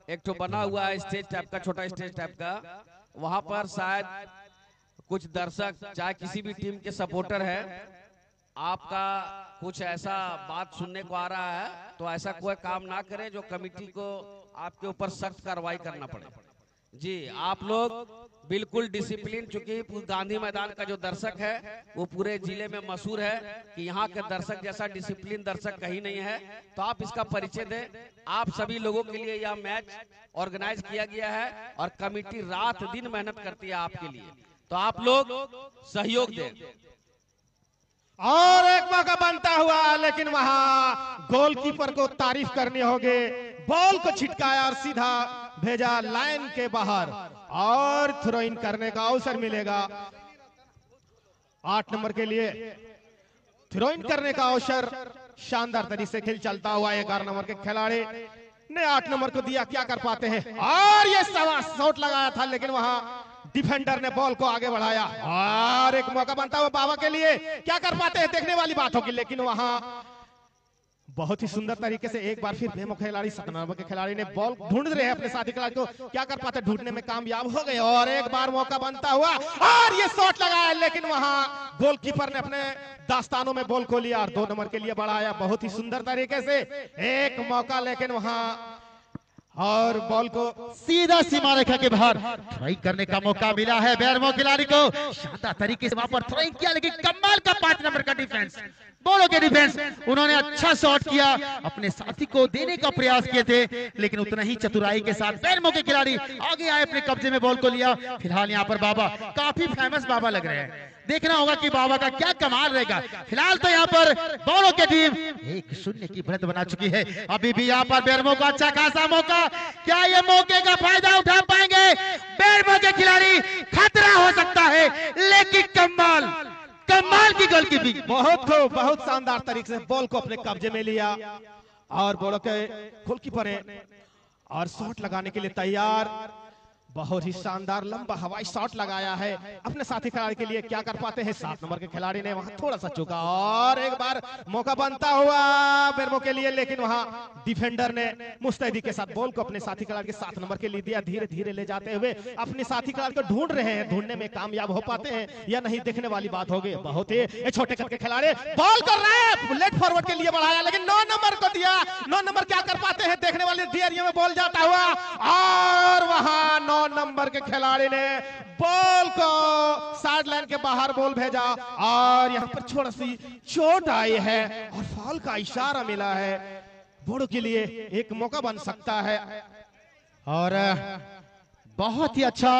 Speaker 4: एक तो बना हुआ है स्टेज टाइप का, छोटा स्टेज टाइप का, वहां पर शायद कुछ दर्शक चाहे किसी भी टीम के सपोर्टर है, आपका कुछ ऐसा बात सुनने को आ रहा है तो ऐसा कोई काम ना करे जो कमेटी को आपके ऊपर सख्त कार्रवाई करना पड़े। जी आप लोग बिल्कुल डिसिप्लिन, चूंकि गांधी मैदान का जो दर्शक है वो पूरे जिले में मशहूर है कि यहाँ के दर्शक जैसा डिसिप्लिन दर्शक कहीं नहीं है, तो आप इसका परिचय दें। आप सभी लोगों के लिए यह मैच ऑर्गेनाइज किया गया है और कमेटी रात दिन मेहनत करती है आपके लिए, तो आप लोग सहयोग दें।
Speaker 8: और एक मौका बनता हुआ, लेकिन वहां गोलकीपर को तारीफ करनी होगी। बॉल को छिटकाया और सीधा भेजा लाइन के बाहर और थ्रो इन करने का अवसर मिलेगा 8 नंबर के लिए। थ्रो इन करने का अवसर शानदार तरीके से खेल चलता हुआ 11 नंबर के खिलाड़ी ने 8 नंबर को दिया, क्या कर पाते हैं। और ये शॉट लगाया था, लेकिन वहां डिफेंडर ने बॉल को आगे बढ़ाया और एक मौका बनता हुआ बाबा के लिए, क्या कर पाते हैं देखने वाली बात होगी। लेकिन वहां बहुत ही सुंदर तरीके से एक बार फिर बेरमो खिलाड़ी 7 नंबर के खिलाड़ी ने बॉल ढूंढ रहे हैं अपने साथी खिलाड़ी को, क्या कर पाते, ढूंढने में कामयाब हो गए और एक बार मौका बनता हुआ और ये शॉट लगाया, लेकिन वहां गोलकीपर ने अपने दास्तानों में बॉल को लिया और 2 नंबर के लिए बढ़ाया बहुत ही सुंदर तरीके से एक मौका, लेकिन वहां और बॉल को
Speaker 2: सीधा सीमा रेखा के बाहर थ्रोइंग करने का मौका मिला है बेरमो खिलाड़ी को। शानदार तरीके से वहां पर थ्रोइंग किया, लेकिन कमाल का 5 नंबर का डिफेंस, बोलो के डिफेंस, उन्होंने अच्छा शॉट किया, अपने साथी को देने का प्रयास किए थे, लेकिन उतना ही चतुराई के साथ बेरमो के खिलाड़ी आगे आए, अपने कब्जे में बॉल को लिया। फिलहाल यहाँ पर बाबा काफी फेमस बाबा लग रहे हैं, देखना होगा कि बाबा का क्या कमाल रहेगा। फिलहाल तो यहाँ पर दोनों की टीम 1-0 की बढ़त बना चुकी है। अभी भी यहाँ पर बेरमो को अच्छा खासा मौका, क्या ये मौके का फायदा उठा पाएंगे? बेरमो के खिलाड़ी, खतरा हो सकता है, लेकिन कमाल की गोलकीपिंग।
Speaker 8: बहुत शानदार तरीके से बॉल को अपने कब्जे में लिया और बॉल के गोलकीपर है और शॉट लगाने के लिए तैयार। बहुत ही शानदार लंबा हवाई शॉट लगाया है अपने साथी खिलाड़ी के लिए। क्या कर पाते हैं 7 नंबर के खिलाड़ी ने, वहां थोड़ा सा चुका और एक बार मौका बनता हुआ बेरमो के लिए, लेकिन वहां डिफेंडर ने मुस्तैदी के साथ बॉल को अपने साथी खिलाड़ी के 7 नंबर के लिए दिया। धीरे धीरे ले जाते हुए अपने साथी खिलाड़ी को ढूंढ रहे हैं, ढूंढने में कामयाब हो पाते हैं या नहीं देखने वाली बात होगी। बहुत ही छोटे कद के खिलाड़ी बॉल कर रहे हैं, लेट फॉरवर्ड के लिए बढ़ाया, लेकिन 9 नंबर को दिया। 9 नंबर क्या कर पाते हैं देखने वाले एरिया में बॉल जाता हुआ और वहां 9 नंबर के खिलाड़ी ने बॉल को साइड लाइन के बाहर बॉल भेजा और यहां पर थोड़ी सी चोट आई है और फाउल का इशारा मिला है। बोड़ो के लिए एक मौका बन सकता है।
Speaker 2: और बहुत ही अच्छा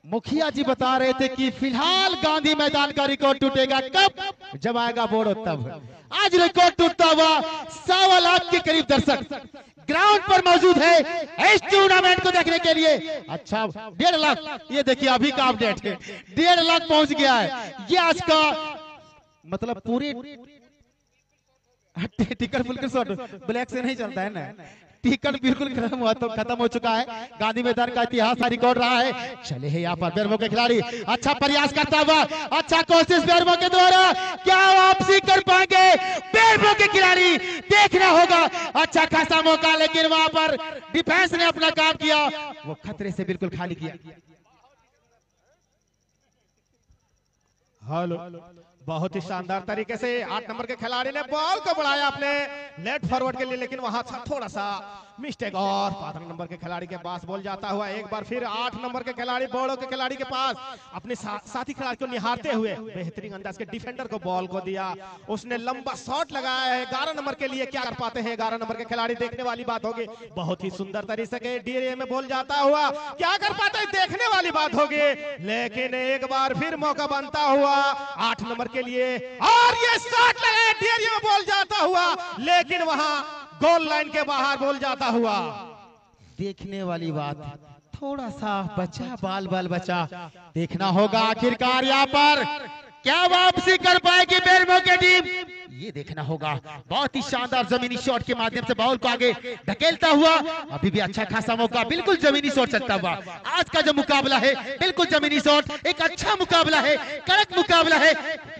Speaker 2: मुखिया जी बता रहे थे कि फिलहाल गांधी मैदान का रिकॉर्ड टूटेगा कब? जब आएगा बोड़ो तब। आज रिकॉर्ड टूटता हुआ 1.25 लाख के करीब दर्शक ग्राउंड पर मौजूद है इस टूर्नामेंट को देखने के लिए। अच्छा 1.5 लाख, ये देखिए अभी का अपडेट है, 1.5 लाख पहुंच गया है। ये आज का मतलब पूरी टिकट बिल्कुल ब्लैक से नहीं चलता है ना, टिकट बिल्कुल खत्म हो चुका है। गांधी मैदान का इतिहास रिकॉर्ड रहा है। चले है यहाँ पर बेरमो के खिलाड़ी, अच्छा प्रयास करता हुआ, अच्छा कोशिश बेरमो के द्वारा, क्या वापसी कर पाएंगे बेरमो के खिलाड़ी? देखना होगा, अच्छा खासा मौका, लेकिन वहां पर डिफेंस ने अपना काम किया, वो खतरे से बिल्कुल खाली किया।
Speaker 8: हेलो, बहुत ही शानदार तरीके से 8 नंबर के खिलाड़ी ने बॉल को बढ़ाया अपने लेफ्ट फॉरवर्ड के लिए, लेकिन वहां थोड़ा सा मिस्टेक और 15 नंबर के खिलाड़ी के पास बॉल जाता हुआ एक बार फिर 8 नंबर के खिलाड़ी बोड़ो के खिलाड़ी के पास अपने साथी खिलाड़ी को निहारते हुए बेहतरीन अंदाज के डिफेंडर को बॉल को दिया। उसने लंबा शॉट लगाया है 11 नंबर के लिए। क्या कर पाते हैं 11 नंबर के खिलाड़ी? देखने वाली बात होगी। बहुत ही सुंदर तरीके से डीएनए में बॉल जाता हुआ, क्या कर पाते हैं देखने वाली बात होगी। लेकिन एक बार फिर मौका बनता हुआ 8 नंबर के लिए और ये शॉट लगाया, डीएनए में बॉल जाता हुआ, लेकिन वहां गोल लाइन के बाहर बॉल जाता हुआ।
Speaker 2: देखने वाली बात, थोड़ा सा बचा, बाल बचा। देखना होगा आखिरकार यहाँ पर क्या वापसी कर पाएगी बेरमो की टीम, ये देखना होगा। बहुत ही शानदार जमीनी शॉट के माध्यम से बॉल को आगे ढकेलता हुआ, अभी भी अच्छा खासा मौका, बिल्कुल जमीनी शॉट चलता हुआ। आज का जो मुकाबला है बिल्कुल जमीनी शॉट, एक अच्छा मुकाबला है, कड़क मुकाबला है।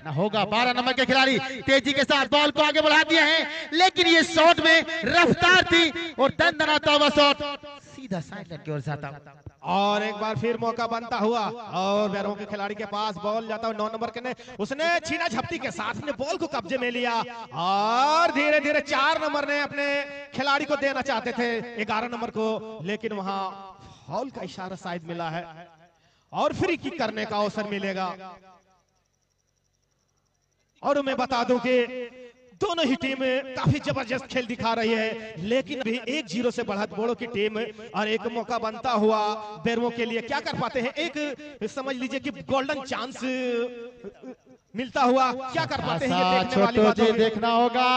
Speaker 2: ना होगा 12 नंबर के खिलाड़ी तेजी के साथ बॉल को आगे बढ़ा दिए हैं, लेकिन ये शॉट में रफ्तार थी और दंदनाता हुआ शॉट सीधा साइड लाइन की ओर जाता।
Speaker 8: और एक बार फिर मौका बनता हुआ और बेरमो के खिलाड़ी के पास बॉल जाता हुआ 9 नंबर के ने उसने छीना झपटी के साथ ने बॉल को कब्जे में लिया और धीरे धीरे 4 नंबर ने अपने खिलाड़ी को देना चाहते थे 11 नंबर को, लेकिन वहां फाउल का इशारा शायद मिला है और फ्री किक करने का अवसर मिलेगा। और मैं बता दूं कि दोनों ही टीम काफी जबरदस्त खेल दिखा रही है, लेकिन भी 1-0 से बढ़त बोड़ो की टीम और एक मौका बनता हुआ बेरमो के लिए। क्या कर पाते हैं, एक समझ लीजिए कि गोल्डन चांस मिलता हुआ, क्या कर पाते हैं ये देखने वाली बात होगी।
Speaker 2: देखना होगा,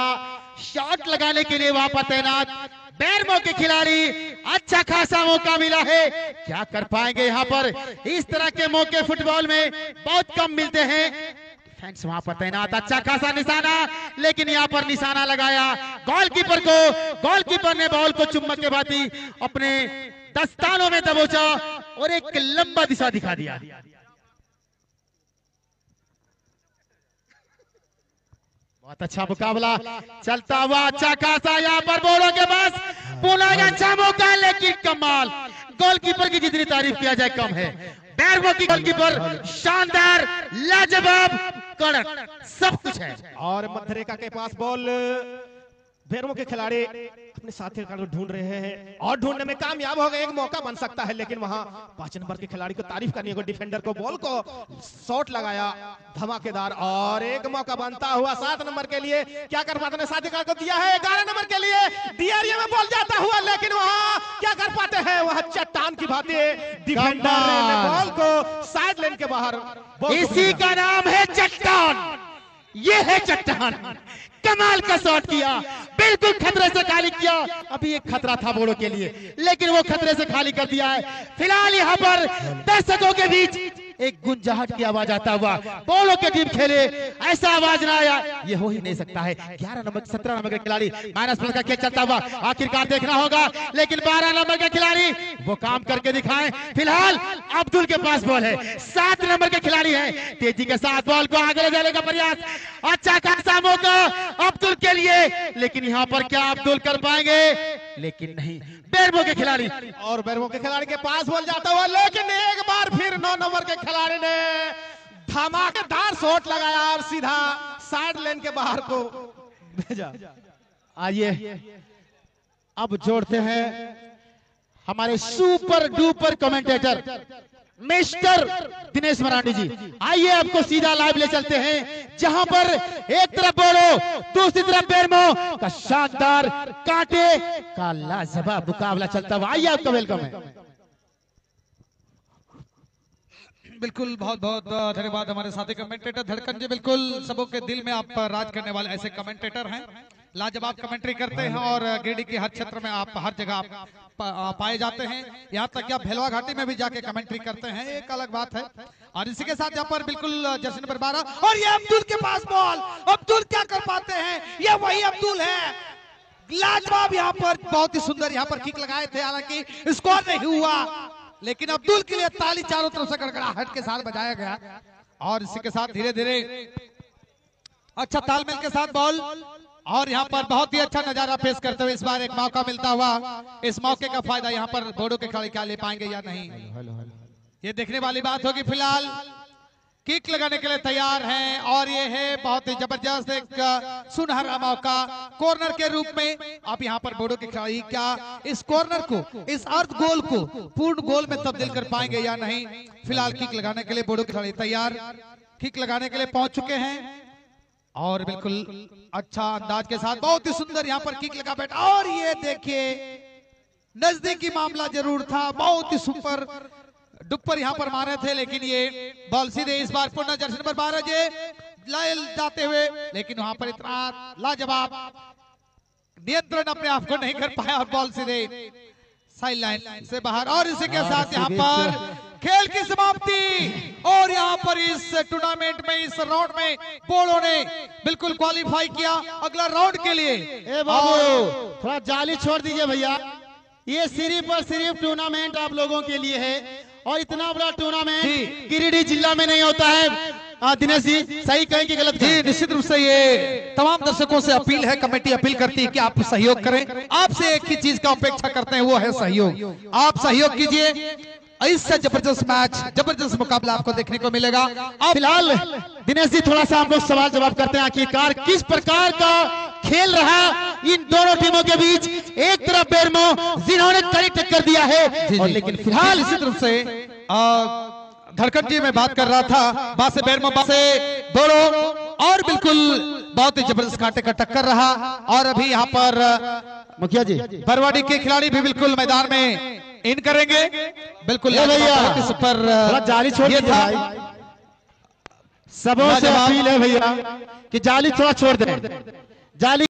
Speaker 2: शॉट लगाने के लिए वहां पर तैनात बेरमो के खिलाड़ी, अच्छा खासा मौका मिला है, क्या कर पाएंगे यहाँ पर? इस तरह के मौके फुटबॉल में बहुत कम मिलते हैं। वहां पर तैनात, अच्छा खासा निशाना, लेकिन यहाँ पर निशाना लगाया गोलकीपर को। गोलकीपर ने बॉल को चुम्बक के भांति अपने दस्तानों में दबोचा और एक लंबा दिशा दिखा दिया। बहुत अच्छा मुकाबला चलता हुआ, अच्छा खासा यहाँ पर बोड़ो के पास पुनः अच्छा मौका, लेकिन कमाल, गोलकीपर की जितनी तारीफ किया जाए कम है। बेरमो की गोलकीपर शानदार, लाजवाब, कड़क, सब कुछ है।
Speaker 8: और मध्यरेखा के पास बॉल बेरमो के खिलाड़ी अपने साथी को ढूंढ रहे हैं और ढूंढने में कामयाब हो गए। एक मौका बन सकता है, लेकिन वहां 5 नंबर के खिलाड़ी को तारीफ करनी होगी। डिफेंडर को बॉल को शॉट लगाया धमाकेदार, और एक मौका बनता हुआ 7 नंबर के लिए। क्या कर पाते हैं, साथी को दिया है 11 नंबर के लिए, डीआरए में बॉल जाता हुआ, लेकिन वहां क्या कर पाते हैं, वहां चट्टान की भांति डिफेंडर ने बॉल को साइड लाइन के बाहर।
Speaker 2: इसी का नाम है चट्टान, ये है चट्टान। कमाल का शॉट किया, बिल्कुल खतरे से खाली किया। अभी एक खतरा था बोड़ो के लिए, लेकिन वो खतरे से खाली कर दिया है। फिलहाल यहाँ पर दर्शकों के बीच एक गुंजाहट की आवाज आता हुआ, बोड़ो के टीम खेले, ऐसा आवाज ना आया, ये हो ही नहीं सकता है। 11 नंबर 17 नंबर के खिलाड़ी माइनस प्लस का खेल चलता हुआ, आखिरकार देखना होगा, लेकिन 12 नंबर के खिलाड़ी वो काम करके दिखाएं। फिलहाल अब्दुल के पास बॉल है, 7 नंबर के खिलाड़ी है, तेजी के साथ बॉल को आगे ले जाने का प्रयास, अच्छा खासा मौका अब्दुल के लिए, लेकिन यहाँ पर क्या अब्दुल कर पाएंगे, लेकिन नहीं। बेरमो के खिलाड़ी,
Speaker 8: और बेरमो के खिलाड़ी के पास बॉल जाता हुआ, लेकिन एक बार फिर 9 नंबर के खिलाड़ी ने धमाकेदार शॉट लगाया और सीधा साइड लाइन के बाहर को भेजा।
Speaker 2: आइए अब जोड़ते हैं हमारे super duper commentator mister Dinesh Marandi ji. आइए आपको सीधा लाइव ले चलते हैं, जहां पर एक तरफ बोड़ो, दूसरी तरफ बेरमो का शानदार कांटे का लाजवाब मुकाबला चलता हुआ। आइए आपका वेलकम है।
Speaker 3: बिल्कुल, बहुत बहुत धन्यवाद हमारे साथी कमेंटेटर धड़कन जी। बिल्कुल सबों के दिल में आप राज करने वाले ऐसे कमेंटेटर हैं, लाजवाब कमेंट्री करते हैं, और गिरिडीह के हर क्षेत्र में आप हर जगह पाए जाते हैं। यहाँ तक कि आप भेलवा घाटी में भी जाके कमेंट्री करते हैं, एक अलग बात है। और इसी के साथ यहाँ पर बिल्कुल जर्सी नंबर 12, और ये अब्दुल के पास बॉल, अब्दुल क्या कर पाते हैं, ये वही अब्दुल है, लाजवाब। यहाँ पर बहुत ही सुंदर यहाँ पर किक लगाए थे, हालांकि स्कोर नहीं हुआ, लेकिन अब्दुल के लिए ताली चारों तरफ से गड़गड़ाहट के साथ बजाया गया। और इसी के साथ धीरे धीरे अच्छा तालमेल के साथ बॉल, और यहाँ पर बहुत ही अच्छा नजारा पेश करते हुए इस बार एक मौका मिलता हुआ। इस मौके का फायदा यहाँ पर बोड़ो के खिलाड़ी क्या ले पाएंगे या नहीं, ये देखने वाली बात होगी। फिलहाल किक लगाने के लिए तैयार हैं, और ये है बहुत ही जबरदस्त एक सुनहरा मौका कॉर्नर के रूप में। आप यहाँ पर बोड़ो के खिलाड़ी क्या इस कॉर्नर को, इस अर्ध गोल को पूर्ण गोल में तब्दील कर पाएंगे या नहीं। फिलहाल किक लगाने के लिए बोड़ो के खिलाड़ी तैयार, किक लगाने के लिए पहुंच चुके हैं, और बिल्कुल अच्छा अंदाज के साथ बहुत ही सुंदर यहाँ पर किक लगा बैठा। और ये देखिए नजदीकी मामला जरूर था, बहुत ही सुपर डुपर यहाँ पर मारे थे, लेकिन ये बॉल सीधे इस बार पुनः जर्सी नंबर 12 जे लायल जाते हुए, लेकिन वहां पर इतना लाजवाब नियंत्रण अपने आप को नहीं कर पाया, और बॉल सीधे साइड लाइन से बाहर। और इसी के साथ यहाँ पर खेल की समाप्ति, और यहाँ पर इस टूर्नामेंट में, इस राउंड में बोड़ो ने बिल्कुल क्वालिफाई किया अगला राउंड के लिए।
Speaker 2: ए बाबू थोड़ा जाली छोड़ दीजिए भैया, ये सिर्फ और सिर्फ टूर्नामेंट आप लोगों के लिए है, और इतना बड़ा टूर्नामेंट गिरिडीह जिला में नहीं होता है। दिनेश जी सही कहें कि गलत?
Speaker 3: जी निश्चित रूप से ये तमाम दर्शकों से अपील है, कमेटी अपील करती है कि आप सहयोग करें। आपसे एक ही चीज का अपेक्षा करते हैं, वो है सहयोग। आप सहयोग कीजिए, इससे जबरदस्त मैच, जबरदस्त मुकाबला आपको देखने को मिलेगा।
Speaker 2: फिलहाल दिनेश जी थोड़ा सा हम लोग सवाल जवाब करते हैं, आखिरकार किस प्रकार का खेल रहा इन दोनों टीमों के बीच। एक तरफ बेरमो जिन्होंने कड़ी टक्कर दिया है, और लेकिन फिलहाल
Speaker 3: निश्चित रूप से धड़कन जी मैं बात कर रहा था, बात से बेरमो, बात से बोड़ो, और बिल्कुल बहुत ही जबरदस्त कांटे का टक्कर रहा। और अभी यहाँ पर
Speaker 2: मुखिया जी
Speaker 3: बरवाड़ी के खिलाड़ी भी बिल्कुल मैदान में इन करेंगे। बिल्कुल
Speaker 2: भैया
Speaker 3: पर
Speaker 2: जाली छोड़ दीजिए भाई, सबों से अपील है भैया कि जाली थोड़ा छोड़ दें, जाली